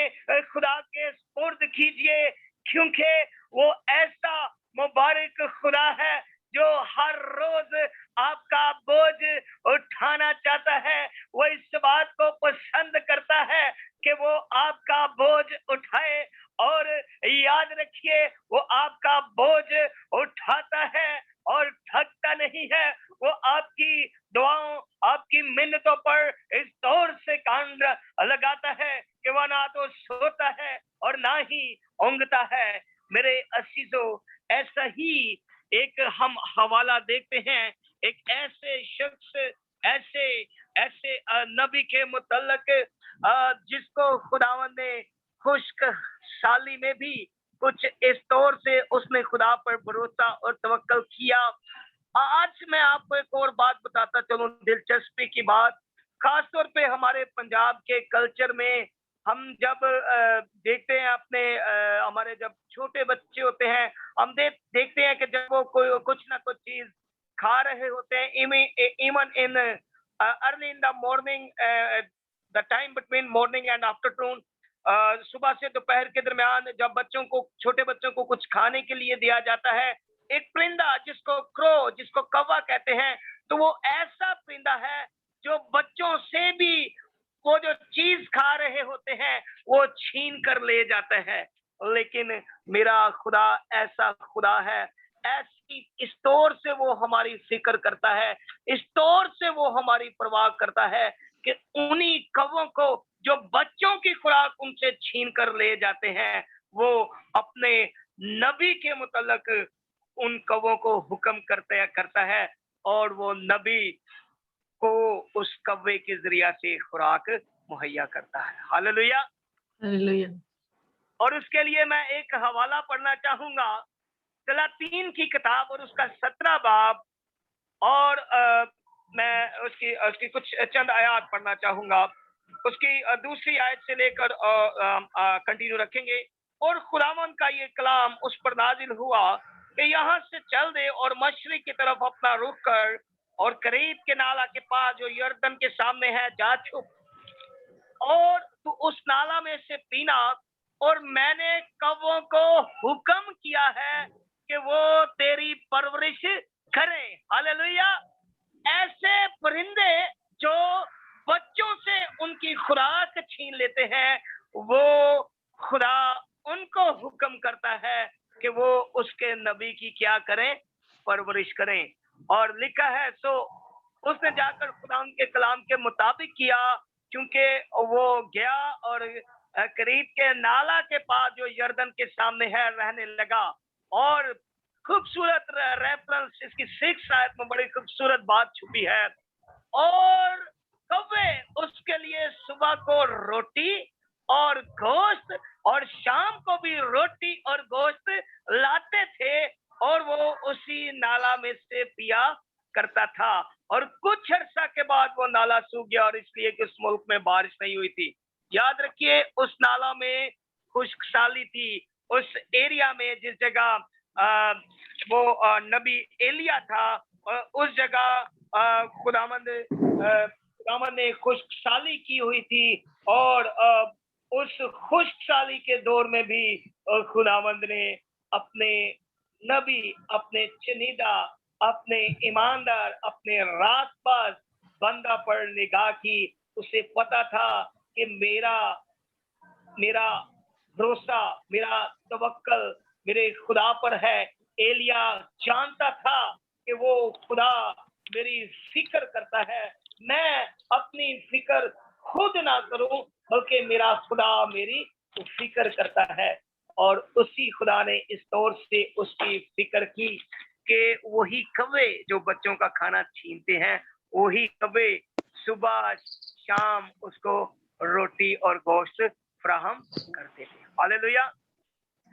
खुदा के सुपुर्द कीजिए, क्योंकि वो ऐसा मुबारक खुदा है जो हर रोज आपका बोझ उठाना चाहता है। वो इस बात को पसंद करता है कि वो आपका बोझ उठाए। और याद रखिए, वो आपका बोझ उठाता है और थकता नहीं है। वो आपकी दुआओं, आपकी मिन्नतों पर इस तौर से कान लगाता है कि वह ना तो सोता है और ना ही ऊँघता है। मेरे अजीजों, ऐसा ही एक हम हवाला देखते हैं, एक ऐसे शख्स, ऐसे ऐसे नबी के मुतल्लक जिसको खुदावंद ने खुश्क साली में भी कुछ इस तौर से उसने खुदा पर भरोसा और तवक्कल किया। आज मैं आपको एक और बात बताता चलूं, दिलचस्पी की बात, खास तौर पे हमारे पंजाब के कल्चर में हम जब देखते हैं अपने हमारे जब छोटे बच्चे होते हैं, हम देखते हैं कि जब वो कोई कुछ ना कुछ चीज खा रहे होते हैं, even in early in the morning, the time between morning and afternoon, सुबह से दोपहर के दरमियान जब बच्चों को, छोटे बच्चों को कुछ खाने के लिए दिया जाता है, एक परिंदा जिसको क्रो, जिसको कौवा कहते हैं, तो वो ऐसा परिंदा है जो बच्चों से भी वो जो चीज खा रहे होते हैं वो छीन कर ले जाता है। लेकिन मेरा खुदा ऐसा खुदा है, ऐसी इस तौर से वो हमारी फिक्र करता है, इस तौर से वो हमारी परवाह करता है कि उन्हीं कौवों को जो बच्चों की खुराक उनसे छीन कर ले जाते हैं, वो अपने नबी के मुतल्लक उन कौवों को हुक्म करता है और वो नबी को उस कौवे के जरिया से खुराक मुहैया करता है। Hallelujah, hallelujah. और उसके लिए मैं एक हवाला पढ़ना चाहूंगा, गलातीन की किताब और उसका 17 बाब, और मैं उसकी कुछ चंद आयत पढ़ना चाहूंगा। उसकी दूसरी आयत से लेकर कंटिन्यू रखेंगे। और खुदावंद का ये कलाम उस पर नाजिल हुआ कि यहाँ से चल दे और मशरिक की तरफ अपना रुख कर और करीब के नाला के पास जो यर्दन के सामने है जा छुप, और तू उस नाला में से पीना। और मैंने कौवों को हुक्म किया है कि वो तेरी परवरिश करें। हालेलुया। ऐसे परिंदे जो बच्चों से उनकी खुराक छीन लेते हैं, वो खुदा उनको हुक्म करता है कि वो उसके नबी की क्या करें, परवरिश करें। और लिखा है, सो उसने जाकर खुदा के कलाम के मुताबिक किया, क्योंकि वो गया और करीब के नाला के पास जो यर्दन के सामने है रहने लगा। और खूबसूरत रेफरेंस इसकी 6 आयत में बड़ी खूबसूरत बात छुपी है। और कौवे उसके लिए सुबह को रोटी और गोश्त और शाम को भी रोटी और गोश्त लाते थे, और वो उसी नाला में से पिया करता था। और कुछ अर्सा के बाद वो नाला सूख गया, और इसलिए कि उस मुल्क में बारिश नहीं हुई थी। याद रखिए, उस नाला में खुश्कसाली थी। उस एरिया में जिस जगह वो नबी एलिया था, उस जगह खुदावंद ने खुश्कसाली की हुई थी। और उस खुश्कसाली के दौर में भी खुदावंद ने अपने नबी, अपने चुनिंदा, अपने ईमानदार, अपने रास्तबाज बंदा पर निगाह की। उसे पता था कि मेरा भरोसा, मेरा तवक्कल मेरे खुदा पर है। एलिया जानता था कि वो खुदा मेरी फिक्र करता है। मैं अपनी फिक्र खुद ना करूं, बल्कि मेरा खुदा मेरी फिक्र करता है। और उसी खुदा ने इस तौर से उसकी फिक्र की कि वही कौवे जो बच्चों का खाना छीनते हैं, वही कौवे सुबह शाम उसको रोटी और गोश्त फराहम करते थे। Hallelujah,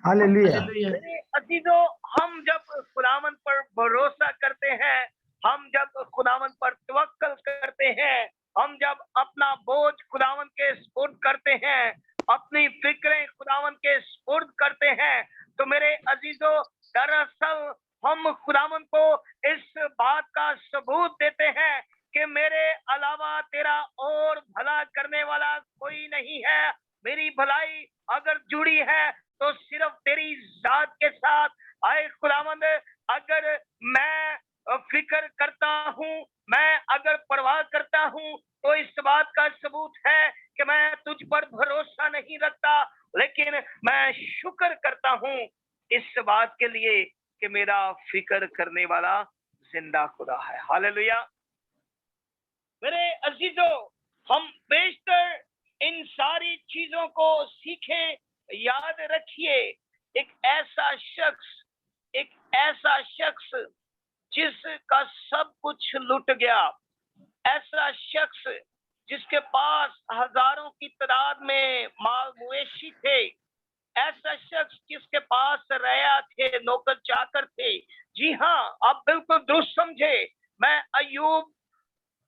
hallelujah. मेरे अजीजों, हम जब खुदावंद पर भरोसा करते हैं, हम जब खुदावंद पर तवक्कल करते हैं, हम जब अपना बोझ खुदावंद के सुपुर्द करते हैं, अपनी फिक्रें खुदावंद के सुपुर्द करते हैं, तो मेरे अजीजों, दरअसल हम खुदावंद को इस बात का सबूत देते हैं कि मेरे अलावा तेरा और भला करने वाला कोई नहीं है। मेरी भलाई अगर जुड़ी है तो सिर्फ तेरी जात के साथ। आए खुदावंद, अगर मैं फिक्र करता हूँ, मैं अगर परवाह करता हूँ, तो इस बात का सबूत है कि मैं तुझ पर भरोसा नहीं रखता, लेकिन मैं शुक्र करता हूँ इस बात के लिए कि मेरा फिक्र करने वाला जिंदा खुदा है। हालेलुया। मेरे अजीजों, हम बेशतर इन सारी चीजों को सीखें। याद रखिए, एक ऐसा शख्स एक ऐसा शख्स जिसका सब कुछ लुट गया, ऐसा शख्स जिसके पास हजारों की तादाद में माल मवेशी थे, ऐसा शख्स जिसके पास रया थे, नौकर चाकर थे। जी हाँ, आप बिल्कुल दुरुस्त समझे, मैं अय्यूब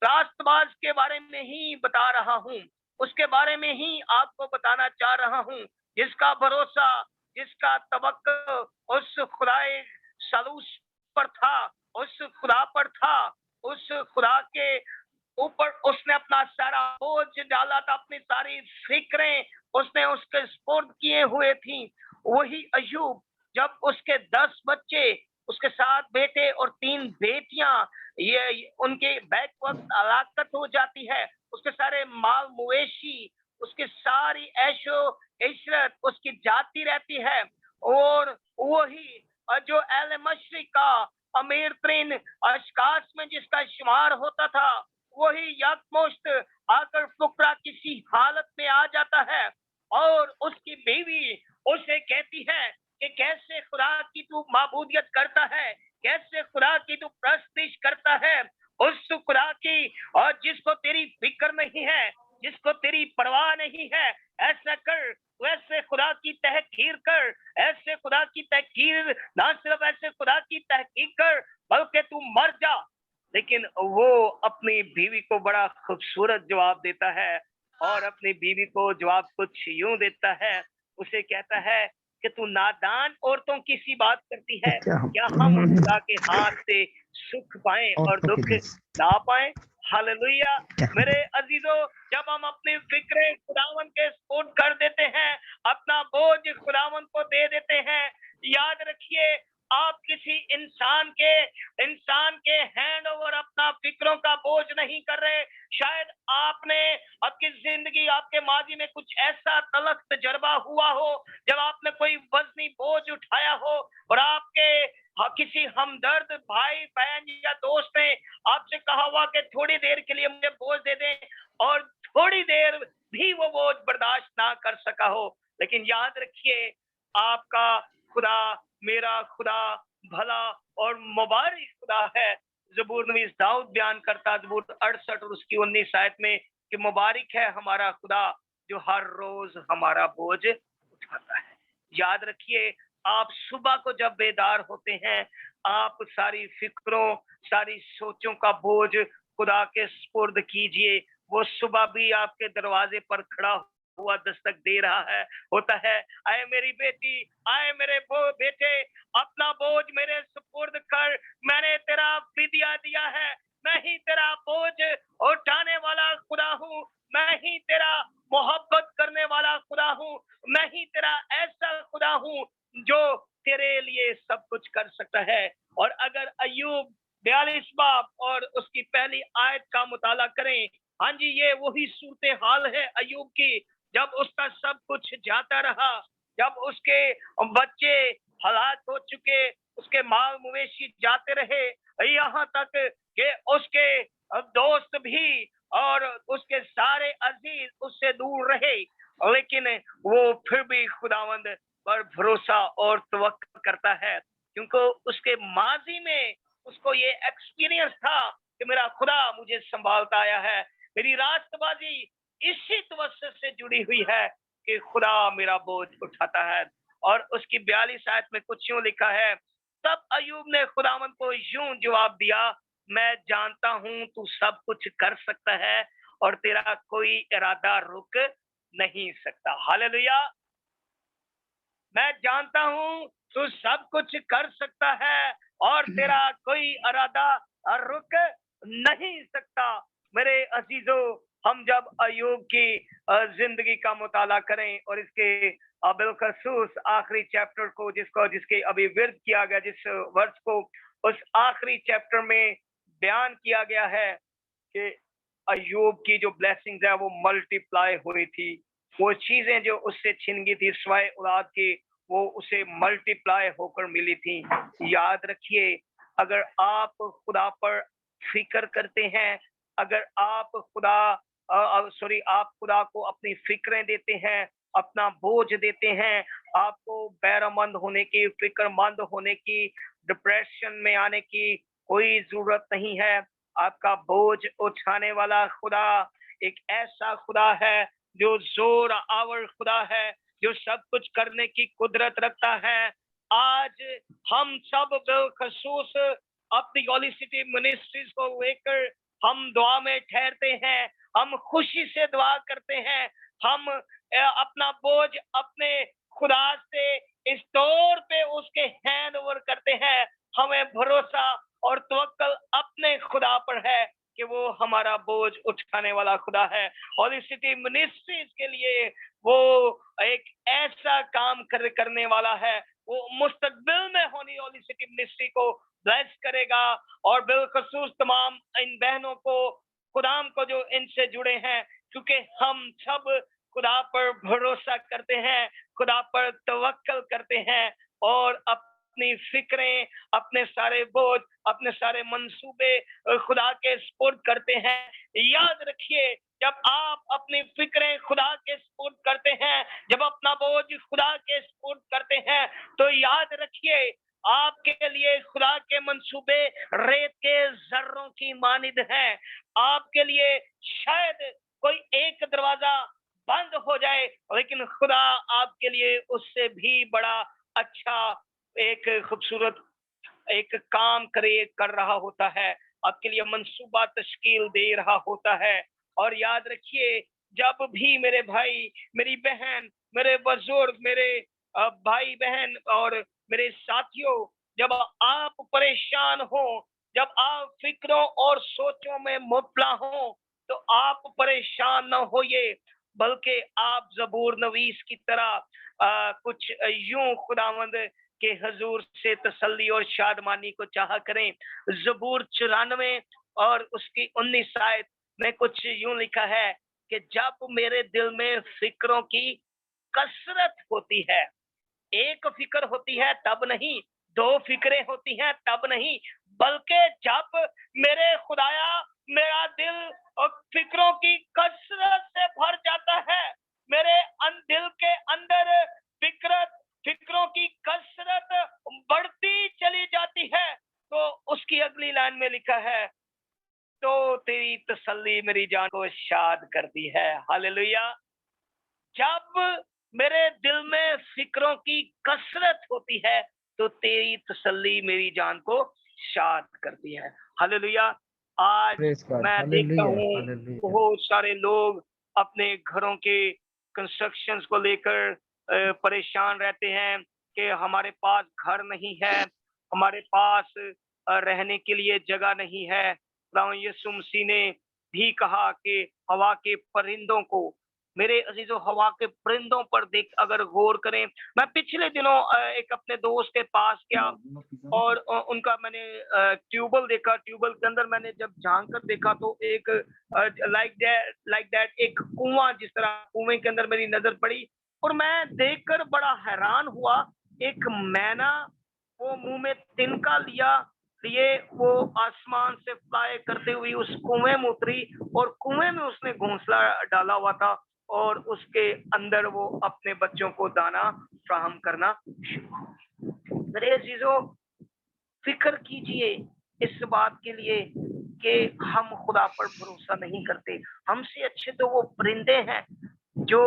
रास्तबाज के बारे में ही बता रहा हूँ, उसके बारे में ही आपको बताना चाह रहा हूँ, जिसका भरोसा, जिसका तवक्कुल उस खुदाए सलूस पर था, उस खुदा पर था, उस खुदा के ऊपर उसने अपना सारा बोझ डाला था, अपनी सारी फिक्रें उसने उसके स्पुर्द किए हुए थी। वही अय्यूब, जब उसके 10 बच्चे, उसके 7 बेटे और 3 बेटियां, ये उनके बैक वक्त हलाकत हो जाती है, उसके सारे माल मवेशी, उसकी सारी ऐशो इशरत उसकी जाती रहती है। और वही जो एल मशरिक का अमीर तरीन अशकास में जिसका शुमार होता था, वही यकमुश्त आकर फुकरा किसी हालत में आ जाता है और उसकी बीवी उसे कहती है कि कैसे खुदा की तू माबूदियत करता है, कैसे खुदा की तू प्रस्तिश करता है, उस खुदा की और जिसको तेरी फिक्र नहीं है, जिसको तेरी परवाह नहीं है। ऐसा कर, वैसे खुदा की तहकीर कर, ऐसे खुदा की तहकीर, ना सिर्फ ऐसे खुदा की तहकीर कर बल्कि तू मर जा। लेकिन वो अपनी बीवी को बड़ा खूबसूरत जवाब देता है और अपनी बीवी को जवाब कुछ यूं देता है, उसे कहता है कि तू नादान औरतों की सी बात करती है, क्या हम खुदा के हाथ से सुख पाएं और दुख ना पाएं। हालेलुया। मेरे अजीजों, जब हम अपनी फिक्रें खुदावन के स्पुर्द कर देते हैं, अपना बोझ खुदावन को दे देते हैं, याद रखिए आप किसी इंसान के हैंड ओवर अपना फिक्रों का बोझ नहीं कर रहे। शायद आपने आपकी जिंदगी, आपके माजी में कुछ ऐसा तलख तजर्बा हुआ हो जब आपने कोई वजनी बोझ उठाया हो और आपके किसी हमदर्द भाई बहन या दोस्त ने आपसे कहा हुआ कि थोड़ी देर के लिए मुझे बोझ दे दें, और थोड़ी देर भी वो बोझ बर्दाश्त ना कर सका हो। लेकिन याद रखिए, आपका खुदा, मेरा खुदा भला और मुबारक खुदा है। ज़बूर नवीस दाऊद बयान करता, ज़बूर 68 और उसकी 19 आयत में, कि मुबारक है हमारा खुदा जो हर रोज हमारा बोझ उठाता है। याद रखिए, आप सुबह को जब बेदार होते हैं, आप सारी फिक्रों, सारी सोचों का बोझ खुदा के सुपुर्द कीजिए। वो सुबह भी आपके दरवाजे पर खड़ा हुआ दस्तक दे रहा है, होता है। आए मेरी बेटी, आए मेरे बेटे, अपना बोझ मेरे सुपुर्द कर, मैंने तेरा फिदिया दिया है। मैं ही तेरा बोझ उठाने वाला खुदा हूँ, मैं ही तेरा मोहब्बत करने वाला खुदा हूँ, मैं ही तेरा ऐसा खुदा हूँ जो तेरे लिए सब कुछ कर सकता है। और अगर अय्यूब 42 बाब और उसकी पहली आयत का मुताला करें, हाँ जी, ये वही सूरत हाल है अय्यूब की, जब उसका सब कुछ जाता रहा, जब उसके बच्चे हलाक हो चुके, उसके माल मवेशी जाते रहे, यहाँ तक कि उसके दोस्त भी और उसके सारे अजीज उससे दूर रहे, लेकिन वो फिर भी खुदावंद पर भरोसा और तवक्कुल करता है, क्योंकि उसके माजी में उसको ये एक्सपीरियंस था कि मेरा खुदा मुझे संभालता आया है। मेरी रास्तबाजी इसी तवस्सुत से जुड़ी हुई है कि खुदा मेरा बोझ उठाता है। और उसकी 42 आयत में कुछ यूं लिखा है, तब अय्यूब ने खुदावंद को यूं जवाब दिया, मैं जानता हूं तू सब कुछ कर सकता है और तेरा कोई इरादा रुक नहीं सकता। हालेलुया। मैं जानता हूं तू सब कुछ कर सकता है और तेरा कोई इरादा रुक नहीं सकता। मेरे अजीजों, हम जब अय्यूब की जिंदगी का मुताला करें और इसके बिलखसूस आखिरी चैप्टर को, जिसके अभी विर्द किया गया, जिस वर्ष को उस आखिरी चैप्टर में बयान किया गया है कि अय्यूब की जो ब्लेसिंग्स है वो मल्टीप्लाई हुई थी, वो चीजें जो उससे छिन गई थी स्वाय औलाद की, वो उसे मल्टीप्लाई होकर मिली थी। याद रखिए, अगर आप खुदा पर फिक्र करते हैं, अगर आप आप खुदा को अपनी फिक्रें देते हैं, अपना बोझ देते हैं, आपको बैरमंद होने की, फिक्रमंद होने की, डिप्रेशन में आने की कोई जरूरत नहीं है। आपका बोझ उठाने वाला खुदा एक ऐसा खुदा है जो जोर आवर खुदा है, जो सब कुछ करने की कुदरत रखता है। आज हम सब बिलखसूस अपनी होली सिटी मिनिस्ट्रीज को लेकर हम दुआ में ठहरते हैं, हम खुशी से दुआ करते हैं, हम अपना बोझ अपने खुदा से इस तौर पे उसके हैंड ओवर करते हैं। हमें भरोसा और तवक्कल अपने खुदा पर है कि वो हमारा बोझ उठाने वाला खुदा है। होली सिटी मिनिस्ट्रीज के लिए वो एक ऐसा काम करने वाला है, वो मुस्तकबिल में होली सिटी मिनिस्ट्री को ब्लेस करेगा और बिलखसूस तमाम इन बहनों को, खुदाम को जो इनसे जुड़े हैं, क्योंकि हम सब खुदा पर भरोसा करते हैं, खुदा पर तवक्कल करते हैं और अपनी फिक्रें, अपने सारे बोझ, अपने सारे मंसूबे खुदा के स्पुर्द करते हैं। याद रखिए, जब आप अपनी फिक्रें खुदा के स्पुर्द करते हैं, जब अपना बोझ खुदा के स्पुर्द करते हैं, तो याद रखिए आपके लिए खुदा के मंसूबे रेत के जर्रों की मानिद हैं। आपके लिए शायद कोई एक दरवाजा बंद हो जाए, लेकिन खुदा आपके लिए उससे भी बड़ा अच्छा एक खूबसूरत एक काम कर रहा होता है, आपके लिए मंसूबा तश्कील दे रहा होता है। और याद रखिए, जब भी मेरे भाई, मेरी बहन, मेरे बुजुर्ग, मेरे भाई बहन और मेरे साथियों, जब आप परेशान हो, जब आप फिक्रों और सोचों में मुबतला हो, तो आप परेशान न होइए, बल्कि आप जबूर नवीस की तरह कुछ यूं खुदावंद के हजूर से तसल्ली और शादमानी को चाहा करें। जबूर 94 और उसकी 19 आयत में कुछ यूं लिखा है कि जब मेरे दिल में फिक्रों की कसरत होती है, एक फिक्र होती है तब नहीं, दो फिक्रें होती हैं तब नहीं, बल्कि जब मेरे खुदाया मेरा दिल और फिक्रों की कसरत से भर जाता है, मेरे दिल के अंदर फिक्रों की कसरत बढ़ती चली जाती है, तो उसकी अगली लाइन में लिखा है, तो तेरी तसल्ली मेरी जान को शाद करती है। हालेलुया। जब मेरे दिल में फिक्रों की कसरत होती है, तो तेरी तसल्ली मेरी जान को शाद करती है। हालेलुया। आज मैं देखता हूँ बहुत सारे लोग अपने घरों के कंस्ट्रक्शंस को लेकर परेशान रहते हैं कि हमारे पास घर नहीं है, हमारे पास रहने के लिए जगह नहीं है। प्रभु यीशु मसीह ने भी कहा कि हवा के परिंदों को, मेरे अजीजों, हवा के परिंदों पर देख अगर गौर करें। मैं पिछले दिनों एक अपने दोस्त के पास गया और उनका मैंने ट्यूबवेल देखा। ट्यूबवेल के अंदर मैंने जब झांक कर देखा तो एक लाइक दैट एक कुआं, जिस तरह कुएं के अंदर मेरी नजर पड़ी और मैं देखकर बड़ा हैरान हुआ। एक मैना वो मुंह में तिनका लिए वो आसमान से फ्लाई करते हुए उस कुएं में उतरी और कुएं में उसने घोंसला डाला हुआ था और उसके अंदर वो अपने बच्चों को दाना फ्राहम करना शुरू। मेरे अजीजों, फिक्र कीजिए इस बात के लिए कि हम खुदा पर भरोसा नहीं करते। हमसे अच्छे तो वो परिंदे हैं जो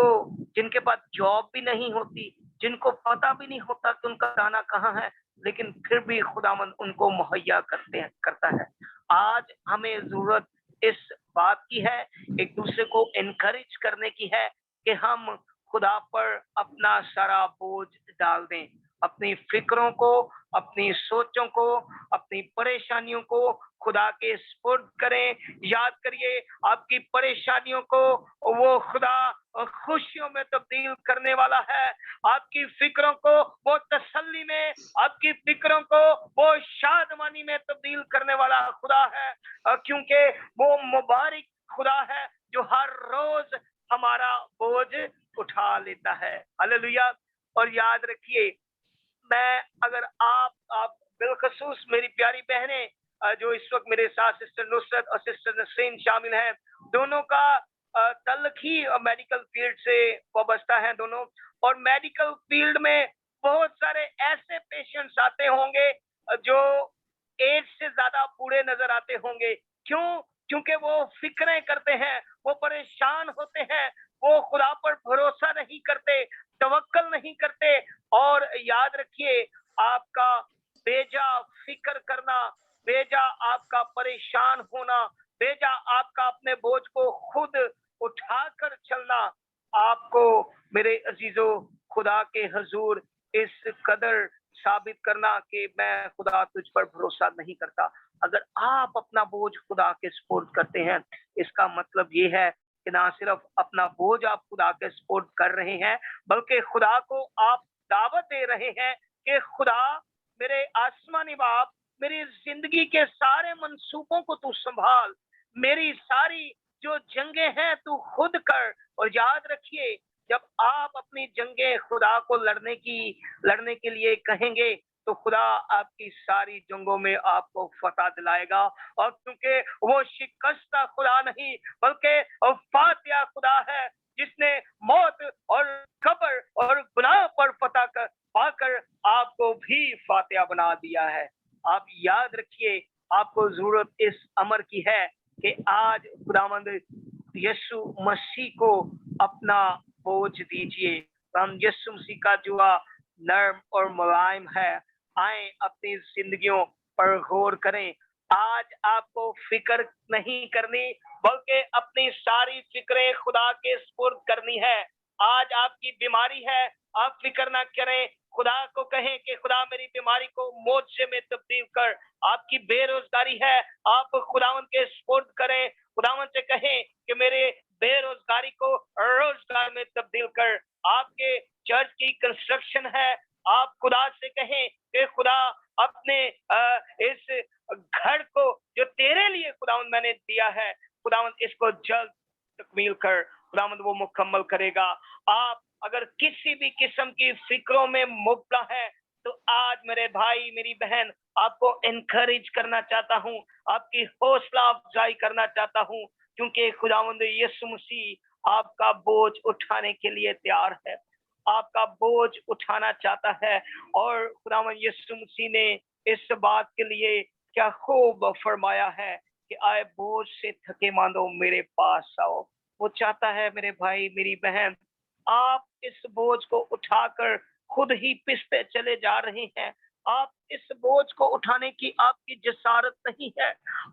जिनके पास जॉब भी नहीं होती, जिनको पता भी नहीं होता कि उनका दाना कहाँ है, लेकिन फिर भी खुदावंद उनको मुहैया करता है। आज हमें जरूरत इस बात की है, एक दूसरे को एनकरेज करने की है कि हम खुदा पर अपना सारा बोझ डाल दें, अपनी फिक्रों को, अपनी सोचों को, अपनी परेशानियों को खुदा के स्पुर्द करें। याद करिए, आपकी परेशानियों को वो खुदा खुशियों में तब्दील करने वाला है। आपकी फिक्रों को वो तसल्ली में, आपकी फिक्रों को वो शादमानी में तब्दील करने वाला खुदा है, क्योंकि वो मुबारक खुदा है जो हर रोज हमारा बोझ उठा लेता है। हालेलुया। और याद रखिए, मैं अगर आप बिलखसूस मेरी प्यारी बहनें जो इस वक्त मेरे साथ सिस्टर नुसरत और सिस्टर नसरीन शामिल हैं, दोनों का तल्लख ही मेडिकल फील्ड से वाबस्ता है दोनों, और मेडिकल फील्ड में बहुत सारे ऐसे पेशेंट्स आते होंगे जो एज से ज्यादा बूढ़े नजर आते होंगे। क्यों? क्योंकि वो फिक्रें करते हैं, वो परेशान होते हैं, वो खुदा पर भरोसा नहीं करते, तवक्कल नहीं करते। और याद रखिए, आपका बेजा फिक्र करना, बेजा आपका परेशान होना, बेजा आपका अपने बोझ को खुद उठाकर चलना, आपको मेरे अजीजों खुदा के हजूर इस कदर साबित करना कि मैं खुदा तुझ पर भरोसा नहीं करता। अगर आप अपना बोझ खुदा के स्पोर्ट करते हैं, इसका मतलब ये है कि ना सिर्फ अपना बोझ आप खुदा के स्पोर्ट कर रहे हैं, बल्कि खुदा को आप दावत दे रहे हैं कि खुदा मेरे आसमानी बाप, मेरी जिंदगी के सारे मंसूबों को तू संभाल, मेरी सारी जो जंगें हैं तू खुद कर। और याद रखिए, जब आप अपनी जंगें खुदा को लड़ने के लिए कहेंगे, तो खुदा आपकी सारी जंगों में आपको फतह दिलाएगा। और क्योंकि वो शिकस्ता खुदा नहीं, बल्कि फातिहा खुदा है, जिसने मौत और कब्र और गुनाह पर फतह पाकर आपको भी फातिहा बना दिया है। आप याद रखिए, आपको जरूरत इस अमर की है कि आज खुदावंद यीशु मसीह को अपना बोझ दीजिए। हम यीशु मसीह का जुआ नर्म और मुलायम है। आए अपनी जिंदगियों पर गौर करें। आज आपको फिक्र नहीं करनी, बल्कि अपनी सारी फिक्रें खुदा के सुपुर्द करनी है। आज आपकी बीमारी है, आप फिक्र ना करें, खुदा को कहें कि खुदा मेरी बीमारी को मोर्चे में तब्दील कर। आपकी बेरोजगारी है, आप खुदावंद के सुपुर्द करें, खुदावंद से कहें कि मेरे बेरोजगारी को रोजगार में तब्दील कर। आपके चर्च की कंस्ट्रक्शन है, आप खुदा से कहें कि खुदा अपने इस घर को जो तेरे लिए खुदावंद मैंने दिया है, खुदावंद इसको जल्द तकमील कर। खुदावंद वो मुकम्मल करेगा। आप अगर किसी भी किस्म की फिक्रों में मुब्तला है, तो आज मेरे भाई मेरी बहन आपको एनकरेज करना चाहता हूँ, आपकी हौसला अफजाई करना चाहता हूँ, क्योंकि खुदावंद यीशु मसीह आपका बोझ उठाने के लिए तैयार है, आपका बोझ उठाना चाहता है। और खुदावंद यीशु मसीह ने इस बात के लिए क्या खूब फरमाया है कि आए बोझ से थके मांदो मेरे पास आओ। वो चाहता है मेरे भाई मेरी बहन, आप इस बोझ को उठाकर खुद ही पिसते चले जा रहे हैं। आप इस बोझ को उठाने की आपकी जसारत नहीं है,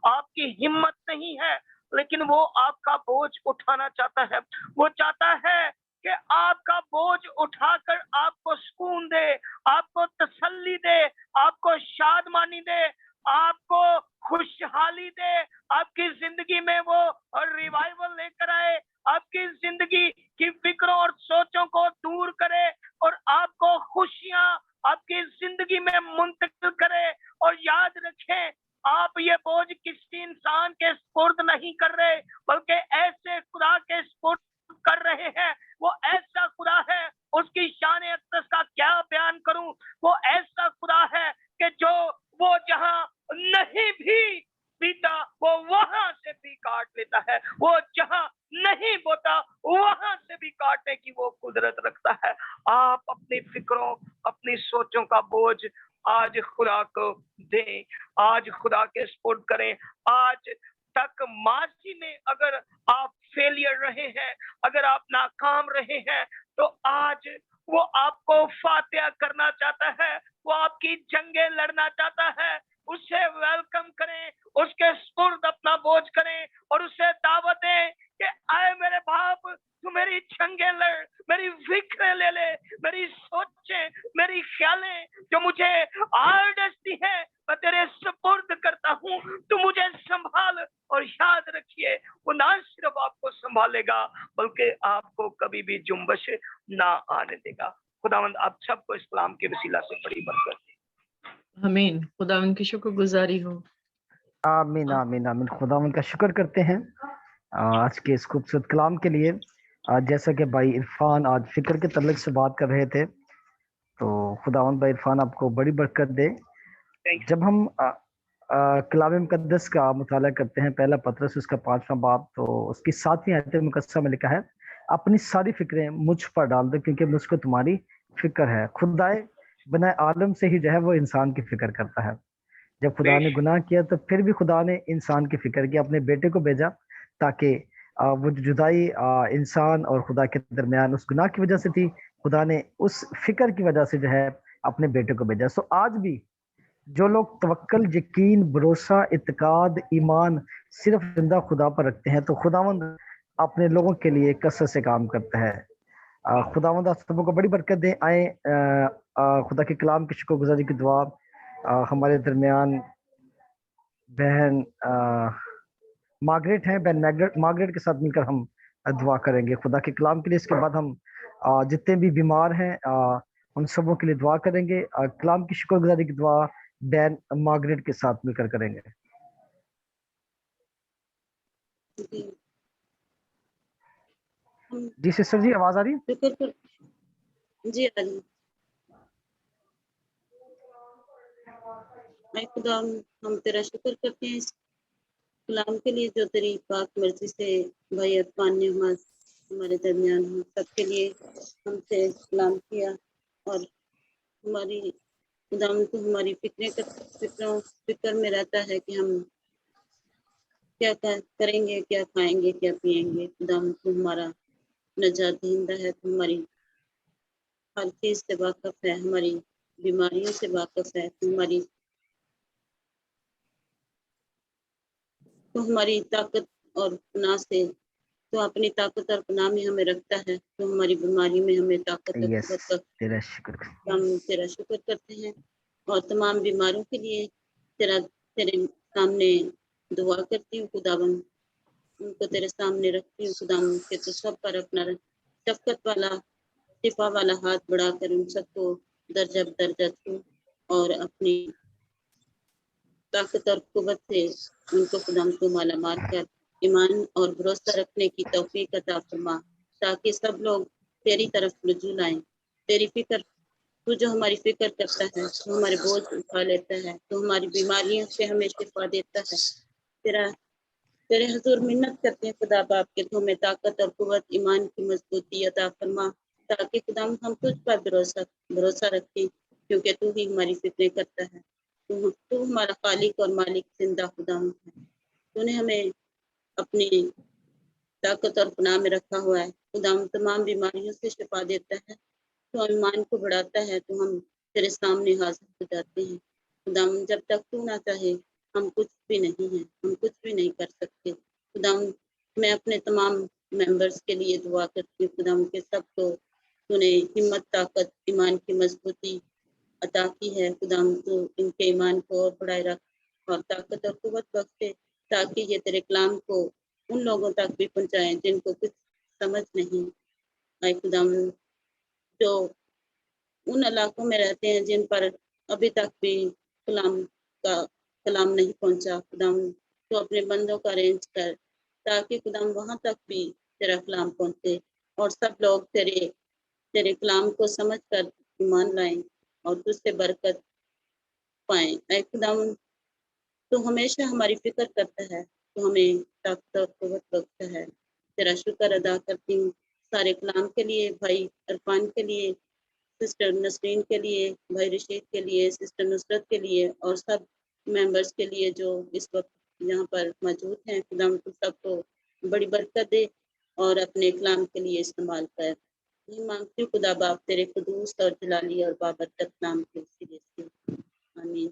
आपकी हिम्मत नहीं है, लेकिन वो आपका बोझ उठाना चाहता है। वो चाहता है कि आपका बोझ उठाकर आपको सुकून दे, आपको तसल्ली दे, आपको शादमानी दे, आपको खुशहाली दे, आपकी जिंदगी में वो रिवाइवल लेकर आए, आपकी जिंदगी की फिक्रों और सोचों को दूर करे और आपको खुशियां आपकी जिंदगी में मुंतकिल करे। और याद रखें, आप ये बोझ किसी इंसान के सुपुर्द नहीं कर रहे, बल्कि ऐसे खुदा के सुपुर्द कर रहे हैं। वो ऐसा खुदा है, उसकी शान अक़दस का क्या बयान करूं। वो ऐसा खुदा है कि जो वो जहां नहीं भी पीता वो वहां से भी काट लेता है, वो जहां नहीं बोता वहां से भी काटने की वो कुदरत रखता है। आप अपनी फिक्रों अपनी सोचों का बोझ आज खुदा को दें, आज खुदा के सुपुर्द करें। आज तक माजी में अगर आप फेलियर रहे हैं, अगर आप नाकाम रहे हैं, तो आज वो आपको फातिहा करना चाहता है, वो आपकी जंगें लड़ना चाहता है। उसे वेलकम करें, उसके सुपुर्द अपना बोझ करें और उसे दावत दें कि आए मेरे बाप, तू मेरी जंगें लड़, मेरी फिक्रें ले ले, मेरी सोचें, मेरी ख्यालें जो मुझे आड़सती है, मैं तेरे सुपुर्द करता हूँ, तू मुझे संभाल। और याद रखिए, वो ना सिर्फ आपको संभालेगा, बल्कि आपको कभी भी जुम्बश ना आने देगा। खुदावंद आप सबको इस कलाम के वसीला से बड़ी बरकत दे। आमीन। खुदावंद की शुक्रगुजारी हो। आमीन आमीन आमीन। खुदावंद का शुक्र करते हैं आज के इस खूबसूरत कलाम के लिए। जैसा कि भाई इरफान आज फिक्र के तल्लुक से बात कर रहे थे, तो खुदावंद भाई इरफान आपको बड़ी बरकत दे। जब हम कलाम मुकद्दस का मुताला करते हैं, पहला पतरस उसका 5वां बाब, तो उसकी 7वीं आयत मुकद्दसा में लिखा है, अपनी सारी फिक्रें मुझ पर डाल दो क्योंकि मुझको तुम्हारी फिक्र है। खुदाए बनाए आलम से ही जो है वो इंसान की फिक्र करता है। जब खुदा ने गुनाह किया तो फिर भी खुदा ने इंसान की फिक्र की, अपने बेटे को भेजा ताकि वो जो जुदाई इंसान और खुदा के दरमियान उस गुनाह की वजह से थी, खुदा ने उस फिक्र की वजह से जो है अपने बेटे को भेजा। सो आज भी जो लोग तवक्कल, यकीन, भरोसा, इत्काद, ईमान सिर्फ जिंदा खुदा पर रखते हैं, तो खुदावंद अपने लोगों के लिए कसरत से काम करता है। खुदावंद आप सबों को बड़ी बरकत दे। आए खुदा के कलाम की शुक्रगुजारी की दुआ हमारे दरमियान बहन मार्गरेट हैं, बहन मार्गरेट के साथ मिलकर हम दुआ करेंगे खुदा के कलाम के लिए। इसके बाद हम जितने भी बीमार हैं उन सबों के लिए दुआ करेंगे। कलाम की शुक्रगुजारी की दुआ बहन मार्गरेट के साथ मिलकर करेंगे। जी सिस्टर जी, आवाज आ रही है? जी आ रही। मैं खुदा हम तेरा शुक्र करते हैं इस कलाम के लिए जो तेरी पाक मर्जी से भाई अरफान ने हमारे दरमियान हम सबके लिए हमसे कलाम किया, और हमारी खुदा को हमारी फिक्र में रहता है कि हम क्या करेंगे, क्या खाएंगे, क्या पिएंगे। खुदा को हमारा नजात दहिंदा है, तो हमारी हर चीज से वाकिफ है, हमारी बीमारियों से वाकिफ है, तो हमारी ताकत और पनाह से, तो अपनी ताकत और पनाह में हमें रखता है, तो हमारी बीमारी में हमें ताकत और कुव्वत तेरा शुक्र। हम तेरा शुक्र करते हैं, और तमाम बीमारों के लिए तेरे सामने दुआ करती हूँ खुदावन, उनको तेरे सामने रखती हूँ खुदावन के, तो सब पर अपना शफकत वाला शिफा वाला हाथ बढ़ाकर उन सबको दर्जा बदर्जा छू, और अपनी ताकत और कुव्वत से उनको खुदाम को माला माल कर ईमान और भरोसा रखने की तौफीक अता फरमा, ताकि सब लोग तेरी तरफ रुजू लाएं। तेरी फिक्र, तू जो हमारी फिक्र करता है, तू हमारे बोझ उठा लेता है, तू हमारी बीमारियों से हमें शिफा देता है। तेरे हुजूर मिन्नत करते हैं खुदा बाप के, तू हमें ताकत और कुव्वत, ईमान की मजबूती अता फरमा, ताकि खुदाम हम तुझ पर भरोसा रखें, क्योंकि तू ही हमारी फिक्रें करता है। तू हमारा खालिक और मालिक जिंदा खुदा है। तूने हमें अपनी ताकत और पनाह में रखा हुआ है। खुदा तमाम बीमारियों से शिफा देता है, तो ईमान को बढ़ाता है, तो हम तेरे सामने हाजिर हो जाते हैं। खुदा जब तक तू ना चाहे हम कुछ भी नहीं हैं, हम कुछ भी नहीं कर सकते। खुदा मैं अपने तमाम मेंबर्स के लिए दुआ करती हूँ खुदा के सबको तूने हिम्मत, ताकत, ईमान की मजबूती अता की है। खुदा तो इनके ईमान को और बढ़ाए रख और ताकत और कुव्वत बख्शे, ताकि ये तेरे कलाम को उन लोगों तक भी पहुंचाएं जिनको कुछ समझ नहीं। आए खुदा जो उन इलाकों में रहते हैं जिन पर अभी तक भी कलाम नहीं पहुंचा, खुदा तो अपने बंदों का अरेंज कर, ताकि खुदा वहां तक भी तेरा कलाम पहुंचे और सब लोग तेरे कलाम को समझ कर ईमान लाएं और तुझसे बरकत पाएं। ऐ खुदा तो हमेशा हमारी फिक्र करता है, तो हमें ताकत और कुव्वत बख्शता है। तेरा शुक्र अदा करती हूँ सारे कलाम के लिए, भाई अरफान के लिए, सिस्टर नसरीन के लिए, भाई रशीद के लिए, सिस्टर नुसरत के लिए, और सब मेंबर्स के लिए जो इस वक्त यहाँ पर मौजूद हैं। खुदा सबको बड़ी बरकत दे और अपने कलाम के लिए इस्तेमाल कर। ये मांगती हूँ खुदा बाप तेरे कुदूस और जलाली और बाबरकत नाम के वसीले से, आमीन।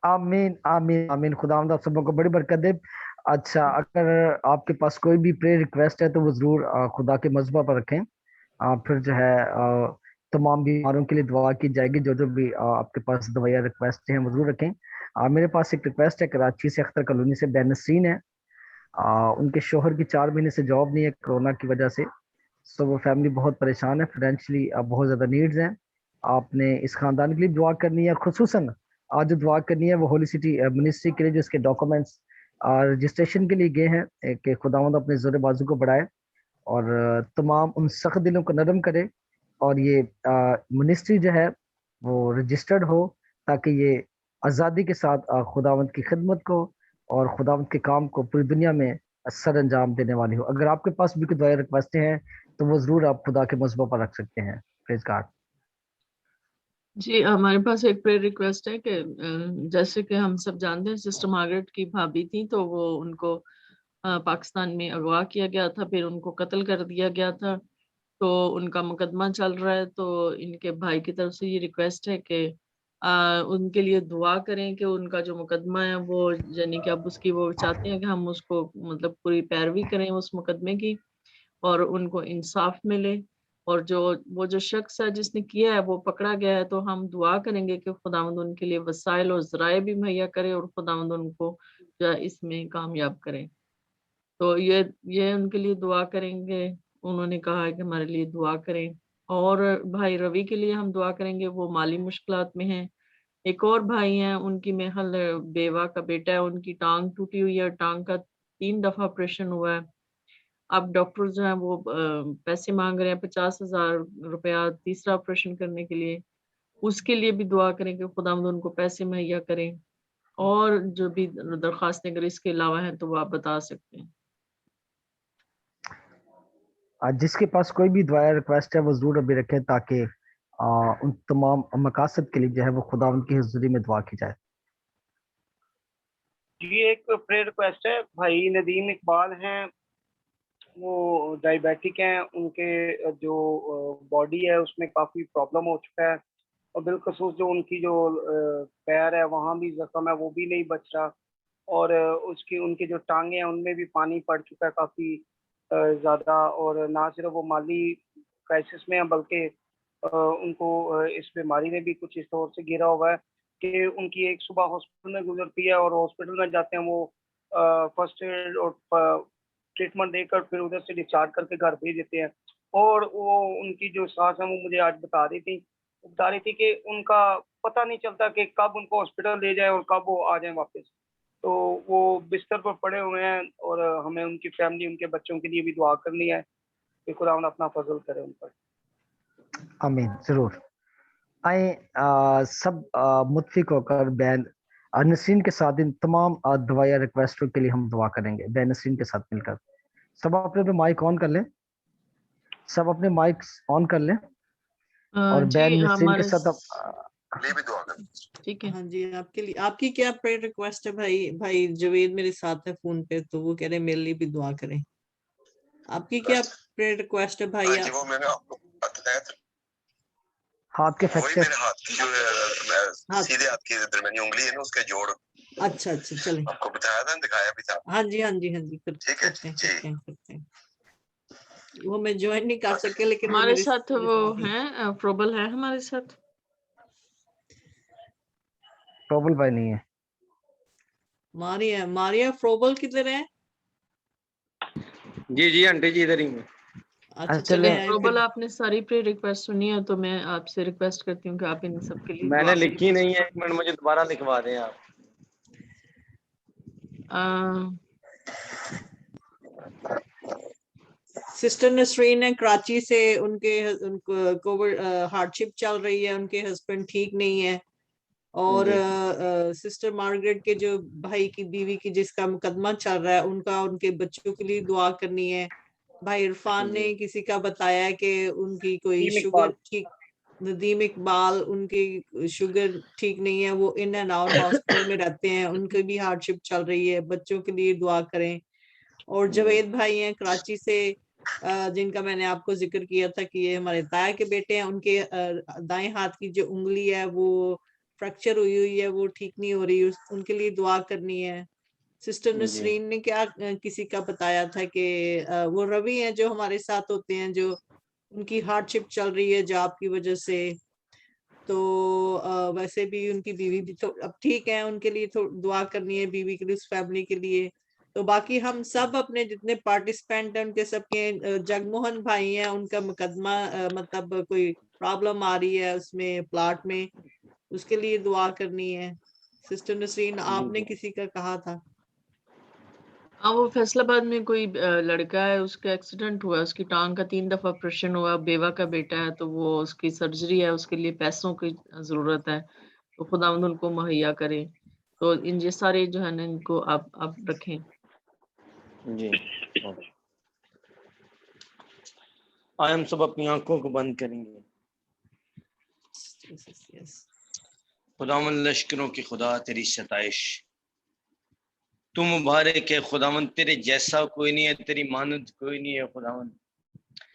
आमीन आमीन आमीन। खुदावंद आप सबों को बड़ी बरकत दे। अच्छा, अगर आपके पास कोई भी प्रेयर रिक्वेस्ट है तो वो जरूर खुदा के मज़बा पर रखें। फिर जो है तमाम बीमारों के लिए दुआ की जाएगी। जो भी आपके पास दवाइयाँ रिक्वेस्ट हैं वो जरूर रखें। मेरे पास एक रिक्वेस्ट है, कराची से अख्तर कॉलोनी से बेनसीन है। उनके शोहर की 4 महीने से जॉब नहीं है कोरोना की वजह से, सो वो फैमिली बहुत परेशान है, फाइनेंशियली बहुत ज़्यादा नीड्स हैं। आपने इस खानदान के लिए दुआ करनी है, खुसूसन आज जो दुआ करनी है वो होली सिटी मिनिस्ट्री के लिए, जिसके डॉक्यूमेंट्स रजिस्ट्रेशन के लिए गए हैं, कि खुदावंद अपने जोर बाजू को बढ़ाए और तमाम उन सख्त दिलों को नरम करे, और ये मिनिस्ट्री जो है वो रजिस्टर्ड हो, ताकि ये आज़ादी के साथ खुदावंद की खिदमत को और खुदावंद के काम को पूरी दुनिया में सर अंजाम देने वाली हो। अगर आपके पास भी कोई दुआ रिक्वेस्टें हैं तो वो जरूर आप खुदा के मज़बा पर रख सकते हैं। Praise God. जी, हमारे पास एक प्रेयर रिक्वेस्ट है कि जैसे कि हम सब जानते हैं सिस्टर मार्गरेट की भाभी थी, तो वो उनको पाकिस्तान में अगवा किया गया था, फिर उनको कत्ल कर दिया गया था, तो उनका मुकदमा चल रहा है। तो इनके भाई की तरफ से ये रिक्वेस्ट है कि उनके लिए दुआ करें कि उनका जो मुकदमा है वो यानी कि अब उसकी वो चाहते हैं कि हम उसको मतलब पूरी पैरवी करें उस मुकदमे की और उनको इंसाफ मिले, और जो वो जो शख्स है जिसने किया है वो पकड़ा गया है, तो हम दुआ करेंगे कि खुदावंद उनके लिए वसाइल और ज़राए भी मुहैया करे और खुदावंद उनको जो है इसमें कामयाब करे। तो ये उनके लिए दुआ करेंगे। उन्होंने कहा है कि हमारे लिए दुआ करें, और भाई रवि के लिए हम दुआ करेंगे, वो माली मुश्किलात में हैं। एक और भाई हैं, उनकी मेहल बेवा का बेटा है, उनकी टांग टूटी हुई है, टांग का 3 दफा ऑपरेशन हुआ है। अब डॉक्टर जो है वो पैसे मांग रहे हैं 50,000 रुपया तीसरा ऑपरेशन करने के लिए। उसके लिए भी दुआ करें कि खुदावंद उनको पैसे मुहैया करें, और जो भी दरख्वास्तें अगर इसके अलावा हैं तो वो आप बता सकते हैं। जिसके पास कोई भी दुआ रिक्वेस्ट है वो जरूर अभी रखें ताकि उन तमाम मकासद के लिए जो है वो खुदावंद की हुजूरी में दुआ की जाए। ये एक प्रेयर रिक्वेस्ट है। भाई नदीम इकबाल हैं, वो डायबिटिक हैं, उनके जो बॉडी है उसमें काफ़ी प्रॉब्लम हो चुका है, और बिलखसूस जो उनकी जो पैर है वहाँ भी जख्म है, वो भी नहीं बच रहा, और उसकी उनकी जो टांगे हैं उनमें भी पानी पड़ चुका है काफ़ी ज़्यादा, और ना सिर्फ वो माली क्राइसिस में है बल्कि उनको इस बीमारी ने भी कुछ इस तौर से घेरा हुआ है कि उनकी एक सुबह हॉस्पिटल में गुजरती है, और हॉस्पिटल में जाते हैं वो फर्स्ट एड और ट्रीटमेंट देकर फिर उधर से डिस्चार्ज करके घर भेज देते हैं। और वो उनकी जो सास है वो मुझे आज बता रही थी कि उनका पता नहीं चलता कि कब उनको हॉस्पिटल ले जाए और कब वो आ जाए वापस। तो वो बिस्तर पर पड़े हुए हैं, और हमें उनकी फैमिली, उनके बच्चों के लिए भी दुआ करनी है कि खुदावंद अपना फजल करे उन पर। आमीन। जरूर आए सब मुत्फिक होकर बैन नसरीन के साथ इन तमाम दुआया रिक्वेस्टों के लिए हम दुआ करेंगे बैन नसरीन के साथ मिलकर। सब अपने अपने माइक ऑन कर लें, सब अपने माइक ऑन कर लें और जी बैन नसरीन के हमारे साथ भी दुआ करें। ठीक है। हाँ जी, आपके लिए आपकी क्या प्रेयर रिक्वेस्ट है? भाई जवेद मेरे साथ है फोन पे, तो वो कह रहे हैं मेरे लिए भी दुआ करें। आपकी क्या प्रेयर रिक्वेस्ट है भाई? जी वो मैंने आपको बताया था, हाथ के वही फ्रैक्चर, मेरे हाथ की जो सीधे हाथ की दरमियानी उंगली है ना उसका जोड़। अच्छा चलें, आपको बताया था, दिखाया भी था। हाँ जी ठीक है करते हैं। वो मैं ज्वाइन नहीं कर सके, लेकिन वो हमारे मेरे साथ वो ही। हैं प्रोबल है हमारे साथ। प्रॉब्लम भाई नहीं है। मारिया फ्रोबल किधर है? जी आंटी जी इधर ही हूँ। अच्छा चले चले आए प्रोबल, फिर। आपने सारी प्रे रिक्वेस्ट सुनी है, तो मैं आपसे रिक्वेस्ट करती हूँ कि आप इन सब के लिए मैंने दुआ लिखी नहीं है, एक मिनट मुझे दोबारा लिखवा दें आप। सिस्टर नसरीन है कराची से, उनको कोविड हार्डशिप चल रही है, उनके हस्बैंड ठीक नहीं है, और सिस्टर मार्गरेट के जो भाई की बीवी की जिसका मुकदमा चल रहा है उनका, उनके बच्चों के लिए दुआ करनी है। भाई इरफान ने किसी का बताया कि उनकी कोई शुगर ठीक, नदीम इकबाल, उनकी शुगर ठीक नहीं है, वो इन एंड आउट हॉस्पिटल में रहते हैं, उनकी भी हार्डशिप चल रही है, बच्चों के लिए दुआ करें। और जवेद भाई हैं कराची से, जिनका मैंने आपको जिक्र किया था कि ये हमारे ताया के बेटे हैं, उनके दाएं हाथ की जो उंगली है वो फ्रैक्चर हुई है, वो ठीक नहीं हो रही, उनके लिए दुआ करनी है। सिस्टर नसरीन ने क्या किसी का बताया था कि वो रवि हैं जो हमारे साथ होते हैं, जो उनकी हार्डशिप चल रही है जॉब की वजह से, तो वैसे भी उनकी बीवी भी तो अब ठीक है, उनके लिए तो दुआ करनी है, बीवी के लिए, उस फैमिली के लिए। तो बाकी हम सब अपने जितने पार्टिसिपेंट हैं उनके सबके, जगमोहन भाई हैं, उनका मुकदमा मतलब कोई प्रॉब्लम आ रही है उसमें प्लाट में, उसके लिए दुआ करनी है। सिस्टर नसरीन, आपने किसी का कहा था? हाँ, वो फैसलाबाद में कोई लड़का है, उसका एक्सीडेंट हुआ, उसकी टांग का 3 दफा ऑपरेशन हुआ, बेवा का बेटा है, तो वो उसकी सर्जरी है, उसके लिए पैसों की जरूरत है, तो खुदावंद उनको मुहैया करे। तो इन ये सारे जो है ना इनको आप रखें। जी आज हम सब अपनी आंखों को बंद करेंगे। खुदावंद लश्करों की खुदा तेरी सताइश, तू मुबारक है खुदावंद, तेरे जैसा कोई नहीं है, तेरी मानद कोई नहीं है खुदावंद।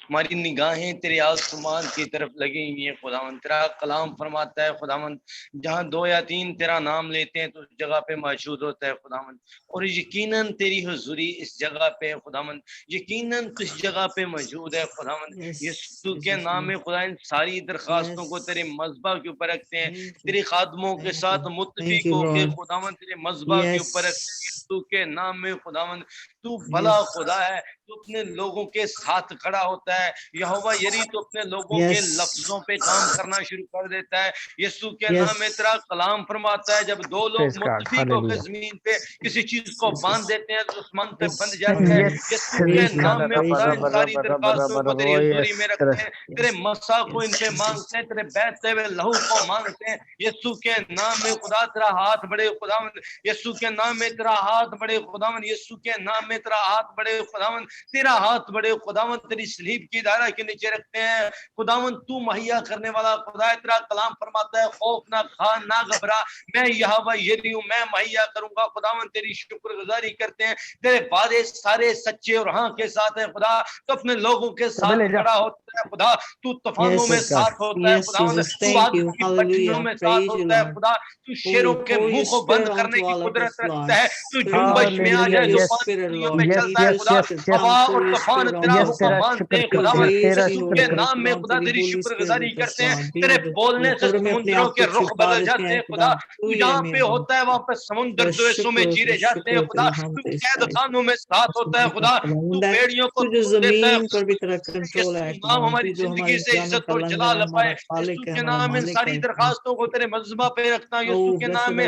हमारी निगाहें तेरे आसमान की तरफ लगी हुई है खुदावंद। तेरा कलाम फरमाता है खुदावंद, जहाँ 2 या 3 तेरा नाम लेते हैं तो उस जगह पे मौजूद होता है खुदावंद। और यकीनन तेरी हुजूरी इस जगह पे है खुदावंद, यकीनन इस जगह पे मौजूद है खुदावंद। यीशु के नाम में खुदा इन सारी दरखास्तों को तेरे मज़बा के ऊपर रखते हैं, तेरे खादमों के साथ मुत्तफिक होकर खुदावंद तेरे मज़बा के ऊपर रखते हैं। यीशु के नाम में खुदावंद तू भला खुदा है, तू अपने लोगों के साथ खड़ा होता है। यहोवा यरी तो अपने लोगों के लफ्जों पे काम करना शुरू कर देता है। यीशु के नाम में तेरा कलाम फरमाता है, जब 2 लोग मुत्तफिक होकर जमीन पे किसी चीज को बांध देते हैं तो आसमान पे बंध जाता है। यीशु के नाम में खुदा इन सारी दरखास्तों को तेरी हुजूरी में रखते हैं, तेरे मसा को इन पे मांगते हैं, तेरे बहते हुए लहू को मांगते हैं। यीशु के नाम में खुदा तेरा हाथ बढ़े खुदावंद, यीशु के नाम में तेरा हाथ बढ़े खुदावंद, यीशु के नाम में तेरा हाथ बढ़े खुदावंद, तेरा हाथ बढ़े खुदावंद, तेरी सलीब की धारा के नीचे रखते हैं खुदावंद। तू मुहैया करने वाला खुदा है। तेरा कलाम फरमाता है, खौफ ना खा ना घबरा, मैं यहोवा यरी हूं, मैं मुहैया करूंगा खुदावंद। तेरी शुक्रगुजारी करते हैं, तेरे वादे सारे सच्चे और हाँ के साथ है खुदा। तो अपने लोगों के साथ खड़ा होता है खुदा, तू तूफानों में साथ होता है खुदावंद, तू आग की पटरियों में साथ होता है खुदा, तू शेरों के मुंह को बंद करने की कुदरत रखता है, तू जुम्बश में आ जाए जो पानियों में चलता है खुदा। हवा और तूफान तेरा हुक्म मानते हैं खुदावंद। यीशु के नाम में खुदा तेरी शुक्रगुजारी करते हैं, तेरे बोलने से समुद्रों के रुख बदल जाते हैं खुदा। तू यहाँ पे होता है वहां पे समुद्र द्वेषों में चीरे जाते हैं खुदा। तू कैद खानों में साथ होता है खुदा, तू बेड़ियों को देता है। नाम हमारी जिंदगी से इज्जत और जलाल पाए। यीशु के नाम में सारी दरखास्तों को तेरे मज़बा पे रखता है। यीशु के नाम में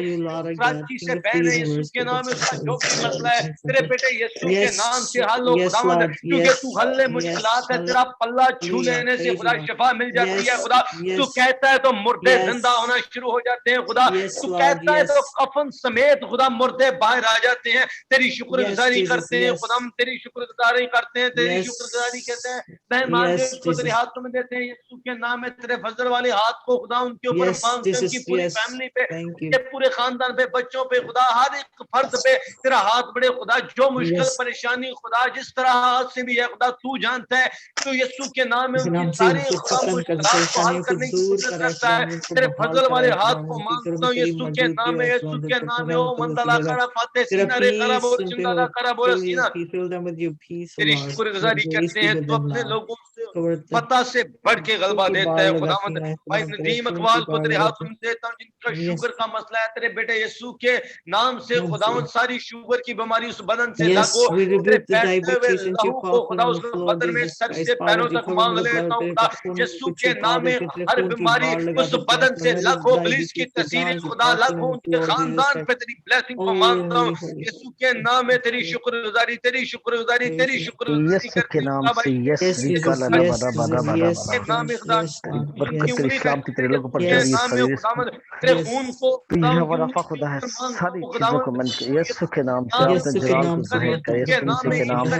प्राची से बहन है, यीशु के नाम में उसका जो भी मसला है तेरे बेटे यीशु के नाम से हल हो खुदावंद, क्योंकि तू हल्ले मुश्किलात है, तेरा पल्ला छू लेने से खुदा शिफा मिल जाती है खुदा। तू कहता है तो मुर्दे जिंदा होना शुरू हो जाते हैं खुदा। तू कहता है तो कफन समेत खुदा मुर्दे बाहर आ जाते हैं। तेरी शुक्रगुजारी करते हैं खुदा, तेरी शुक्रगुजारी करते हैं, तेरी शुक्रगुजारी कहते हैं। मेहमान को तेरे हाथों में देते हैं यीशु के नाम में, तेरे फजल वाले हाथ को खुदा उनके ऊपर मांगते हैं, उनकी पूरी फैमिली पे, उनके पूरे खानदान पे, बच्चों पे खुदा, हर एक फर्द पे तेरा हाथ बढ़े खुदा। जो मुश्किल परेशानी खुदा जिस तरह हाथ से भी है खुदा तू जानता है। तो यीशु के नाम में उनकी सारी मुश्किलात को हल करने की कोशिश करता है। तेरे फजल वाले हाथ को मांगता हूँ यीशु के नाम में, यीशु के नाम में। ओ मंदला करा फाते सीना रे करा बोल चिंदा करा बोल सीना। तेरी शुक्रगुजारी करते हैं, तो अपने लोगों से पता से बढ़ के गलबा देता है खुदावंद। भाई नदीम अकबाल को तेरे हाथ में देता हूँ, जिनका शुगर का मसला है, तेरे बेटे यीशु के नाम से खुदावंद सारी शुगर की बीमारी उस बदन से लागो। तेरे बैठते हुए लहू को खुदा उस बदन में सर से पैरों तक मांग लेता हूँ खुदा। यीशु के नाम में हर बीमारी उस बदन से लागो, पुलिस की तस्वीरें खुदा लागो, उनके खानदान पे तेरी ब्लेसिंग को मांगता हूँ यीशु के नाम में। तेरी शुक्रगुजारी, तेरी शुक्रगुजारी, तेरी शुक्रगुजारी करते हैं खुदा। भाई के नाम में खुदा उनकी उंगली से तेरे नाम में खुदावंद तेरे खून को खुदा है सारी चीजों को मन के यीशु के नाम से अपने जलाल को ज़ाहिर कर, यीशु के नाम में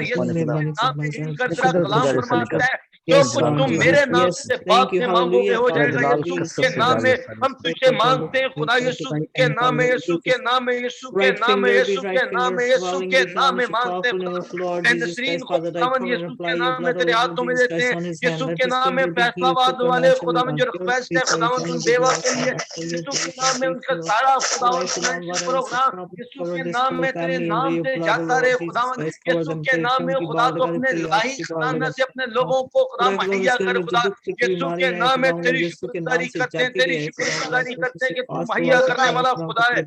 जो कुछ तुम मेरे नाम से बाप से मांगोगे हो जाएगा। यीशु के नाम में हम तुझे मांगते हैं खुदा, यीशु के नाम में, यीशु के नाम में, यीशु के नाम में, यीशु के नाम में, यीशु के नाम में मांगते हैं खुदा। नसरीन को खुदावंद यीशु के नाम में तेरे हाथों में देते हैं। यीशु के नाम में फैसलाबाद वाले खुदावंद जो रिक्वेस्ट है खुदावंद उन बेवा के लिए, यीशु के नाम में उनका सारा खुदावंद प्रोग्राम यीशु के नाम में तेरे नाम से जाता रहे खुदावंद। यीशु के नाम में खुदा तो अपने लाही खानदान से अपने लोगों को खुदा मुहैया कर खुदा। यीशु के नाम में तेरी शुक्रगुजारी करते हैं, तेरी शुक्रगुजारी करते हैं कि तू मुहैया करने वाला खुदा है।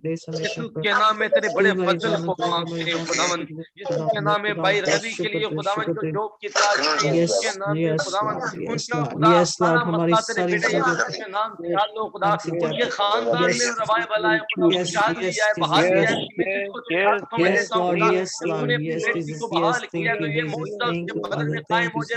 यीशु के नाम में तेरे बड़े फजल को मांगते हैं खुदावंद। यीशु के नाम में भाई रवि के लिए खुदावंद जो जॉब की तलाश है, यीशु के नाम में खुदावंद उनका खुदा सारा मसला तेरे बेटे यीशु के नाम से हाल लो खुदा। उनके खानदान में रिवाइवल आए खुदा, शादी आए, बहाली आए, को बहाल किया तो ये मुद्दा के बदल में कायम हो जाए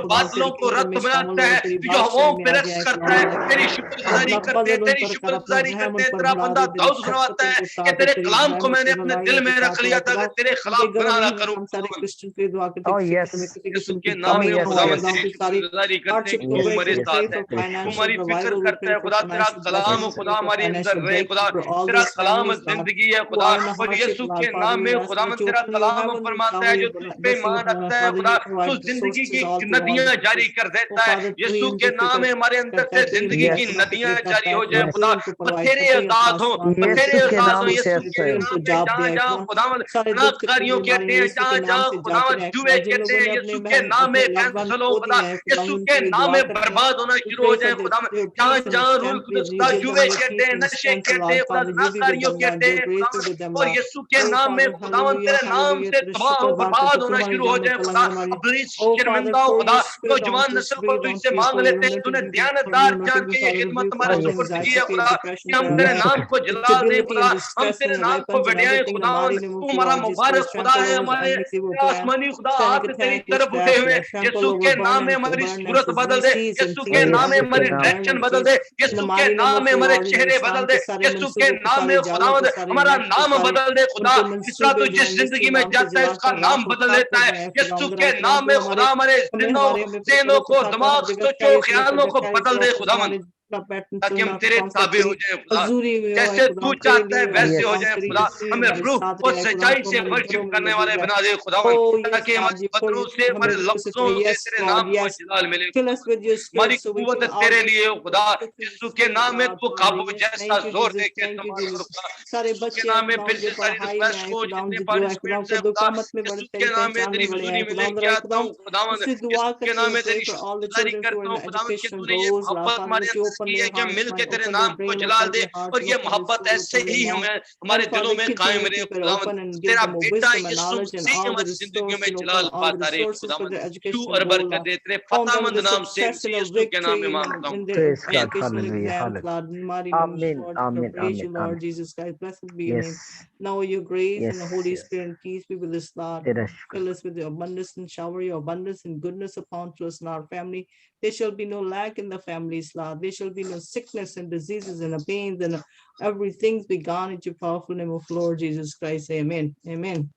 खुदा बादलों को रक्त बनाता है, तू जो हवाओं पे रक्स करता है, तेरी शुक्रगुजारी करते हैं, तेरी शुक्रगुजारी करते हैं। तेरा बंदा दाऊद फरमाता है कि तेरे कलाम को मैंने अपने दिल में रख लिया था कि तेरे खिलाफ गुनाह ना करूं। क्रिश्चियन के दुआ करते Oh, हैं yes. किसी के की नाम कमी में है खुदा खुदा तेरी शुक्रगुजारी करते हैं कि तू हमारे साथ है, तू हमारी फिक्र करता है खुदा। तेरा कलाम खुदा हमारे अंदर रहे खुदा, तेरा कलाम जिंदगी है खुदा। और यीशु के नाम में खुदा तेरा कलाम फरमाता है जो तुझ पे ईमान रखता है खुदा तो जिंदगी की नदियां जारी कर देता है। यीशु के नाम में हमारे अंदर से जिंदगी की नदियां जारी हो जाए खुदा। बथेरे औकात हो, बथेरे औकात हो यीशु के नाम में। जहाँ जहाँ खुदावंद गुनाहगारियों कहते हैं, जहाँ जहाँ खुदावंद जुए कहते हैं, यीशु के नाम में कैंसल हो खुदा। यीशु के नाम में बर्बाद होना शुरू हो जाए खुदा। जहाँ जहाँ रूल खुदा जुए कहते हैं, नशे कहते हैं खुदा, गुनाहगारियों कहते हैं खुदा, और यीशु के नाम में खुदावंद तेरे नाम से तबाह हो बर्बाद होना शुरू हो जाए खुदा। इब्लीस शर्मिंदा हो खुदा। नौजवान नस्ल को तुझसे मांग लेते हैं, तूने ध्यानदार जान के ये खिदमत हमारे सुपुर्द की है खुदा कि हम तेरे नाम को जला दे stability खुदा, and the हम stress तेरे and the नाम को weapons and बढ़ाएं everything in the खुदावन, mighty name तू of the हमारा Lord Jesus मुबारक Christ. खुदा Trample है, over the हमारे enemy's evil plan. आसमानी खुदा Satanic हाथ तेरी attack, तरफ उठे witchcraft, हुए, trample यीशु over, के burn नाम में and हमारी burn सूरत as बदल we they, cease and Yeshu kill के and नाम में everything हमारी and burn डायरेक्शन and बदल kill. दे, In the यीशु के mighty name नाम of में the हमारे Lord in चेहरे Islam बदल के दे, सारे यीशु के मंसूबे, के नाम सारे में जालों, खुदावंद के सारे हमारा नेट, के नाम सारे बदल दे खुदा, उनके जिसका तू मंसूबे जो जिस है मिस्री जिंदगी में नाम के जाता है जला उसका कर नाम राख और बदल खाक देता कर है, जाए यीशु खुदावंद। के रात नाम तो में हमारे खुदा हमारे हमें दिलों, हमारे हमें ज़हनों को, उठाकर दिमाग, हर जगह सोचों, कैरी करके ख्यालों को कैरी बदल दे खुदावन, हमारे पैटर्न ताकि हम सुनना तेरे कॉन्सेप्ट ताबे हो तेरी जाए खुदा, हजूरी में हो जैसे तू खुदा, तेरे चाहता है लिए हो वैसे हो खुदा, जाए तेरी खुदा, तस्वीर हमें हमारे रूह साथ और रहे खुदा, सच्चाई तो से हमारे घरों वर्शिप में करने वाले मौजूद है। बना दे खुदावन, Oh yes ताकि God, हमारे you बदनों put से, हमें हमारे विकसित लफ्जों करें। से Yes तेरे Lord, नाम को yes. जलाल मिले Fill us खुदा, with your हमारी spirit so we कुव्वत can तेरे always लिए हो खुदा, put to the यीशु के spirit, नाम में Lord तू Father. काबू Yes, जैसा thank you जोर Jesus, दे के thank you इस्तेमाल करो Jesus. खुदा, सारे यीशु के बच्चे हैं नाम में खुदा फिर से जो सारी पढ़ाई में रिक्वेस्ट आए को खुदा जितने जो है खुदा पार्टिसिपेंट्स को हैं खुदा, दुकामत में बड़े यीशु के तेरी नाम में पहचान तेरी में बड़े हुजूरी आए में खुदा लेके रहे आता खुदा हूँ खुदावन, उससे दुआ यीशु के करते नाम हैं। में Pray तेरी for all the शुक्रगुजारी children who are करता in हूँ the खुदावन कि education तूने ये roles, Lord मोहब्बत Father, हमारे that you अंदर open की है their कि hearts, मिल के mind, तेरे open their नाम को brain, Jalal open they, their hearts, और and ये open their मोहब्बत soul, ऐसे open their ही mind. हमें हमारे Lord दिलों Father, में kids कायम and रहे keep it खुदावन, open and give तेरा them a बेटा wisdom and Yeshu knowledge and Masih all the हमारी जिंदगियों में resources and open Jalal all the पाता रहे resources for खुदावन, their तू education और goal, बरकत Lord. दे, तेरे Count them with फतामंद the नाम से success and the यीशु के नाम में victory मांगता हूँ। in their Praise God. educational Hallelujah. exams, Hallelujah. Lord. In the mighty name of Amen. Lord, Amen. praise you, Amen. Lord Amen. Jesus Christ. Blessed be your name. Yes. Now your grace and Yes. the Holy Yes. Spirit and peace be with us, Lord. तेरा शुक्र। Fill us with your abundance and shower your abundance and goodness upon us and our family. There shall be no lack in the families, Lord. There shall be no sickness and diseases and pains and everything be gone into powerful name of Lord Jesus Christ. Amen. Amen.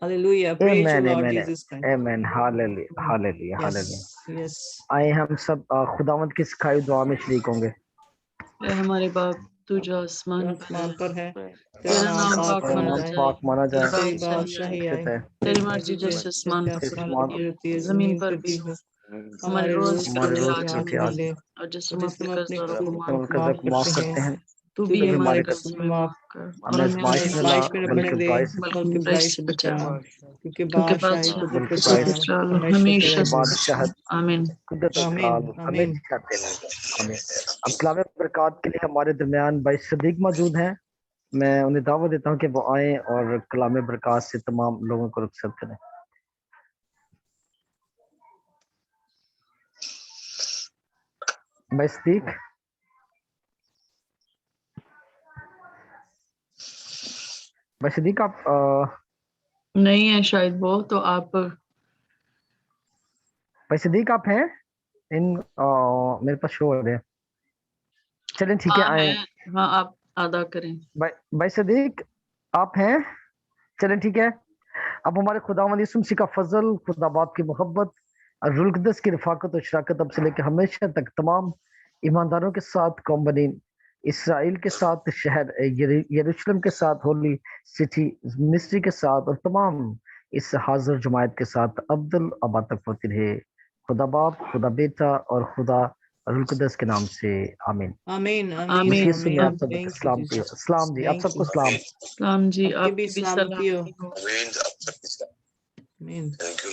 Hallelujah. Praise you, Amen. Lord Amen. Jesus Christ. Amen. Hallelujah. Hallelujah. Hallelujah. Yes. Yes. आए हम सब खुदावंद की सिखाई दुआ में शरीक होंगे। ऐ हमारे बाप तू जो आसमान आसमान पर है, तेरा नाम पाक तेरा माना नाम जाए, पाक माना जाए। तेरी बादशाही बादशाही आए, आए, तेरी मर्जी जैसे आसमान पर जैसे पूरी आसमान होती पर है, होती है, जमीन पर भी हो। हमारे हमारे रोज रोज का के हमारे दे रोज आज का हमें हमें दे, दे, और जिससे हम जिससे अपने हम अपने कर्जदारों को कर्जों माफ को कर्जा करते को हैं, माफ करते करते हैं, हैं। तू तू भी भी हमारे हमारे कर्ज कर्ज में माफ माफ कर, और हमें हमें आजमाइश में ला आजमाइश में आजमाइश रखने बल्कि दे, बाइस बल्कि बल्कि बुराई बुराई से से बचा, बचा, क्योंकि क्योंकि बादशाही बादशाह कुदरत बल्कि कुदरत बाइस चाल हमेशा हमेशा तेरे बादशाहत आमीन। कुदरत आमीन काल आमीन। हमेशा तेरे हैं। आमीन। अब कलाम बरकत के लिए हमारे दरमियान भाई सदीक मौजूद हैं। मैं उन्हें दावत देता हूं कि वो आए और कलाम बरकत से तमाम लोगों को रुखसत करें। भाई सदीक, भाई सदीक आप नहीं है शायद वो, तो आप भाई सदीक आप हैं इन मेरे पास शो हो रहे हैं। चलें ठीक है, हाँ आए। है, हाँ आप अदा करें। भाई सदीक आप हैं, चलें ठीक है। अब हमारे खुदावंद यीशु मसीह का फजल, खुदा बाप की मोहब्बत और रूह कुद्दस की रफाकत और शराकत अब से लेकर हमेशा तक तमाम ईमानदारों के साथ, कौम बनी इसराइल के साथ, शहर यरूशलेम के साथ, होली सिटी मिस्री के साथ और तमाम इस हाजिर जमायत के साथ अब्दुल अबाद तक होती रहे। खुदा बाप, खुदा बेटा और खुदा रूह कुद्दस के नाम से आमीन। आमीन आमीन आमीन यीशु में आप आमीन। सबको Thank you, सलाम। Jesus. सलाम जी, आप Thank सबको you. सलाम। सलाम जी, आपकी भी आपकी भी सलामती हो। सलामती हो। आमीन। आप सबकी सलाम। आमीन। Thank you.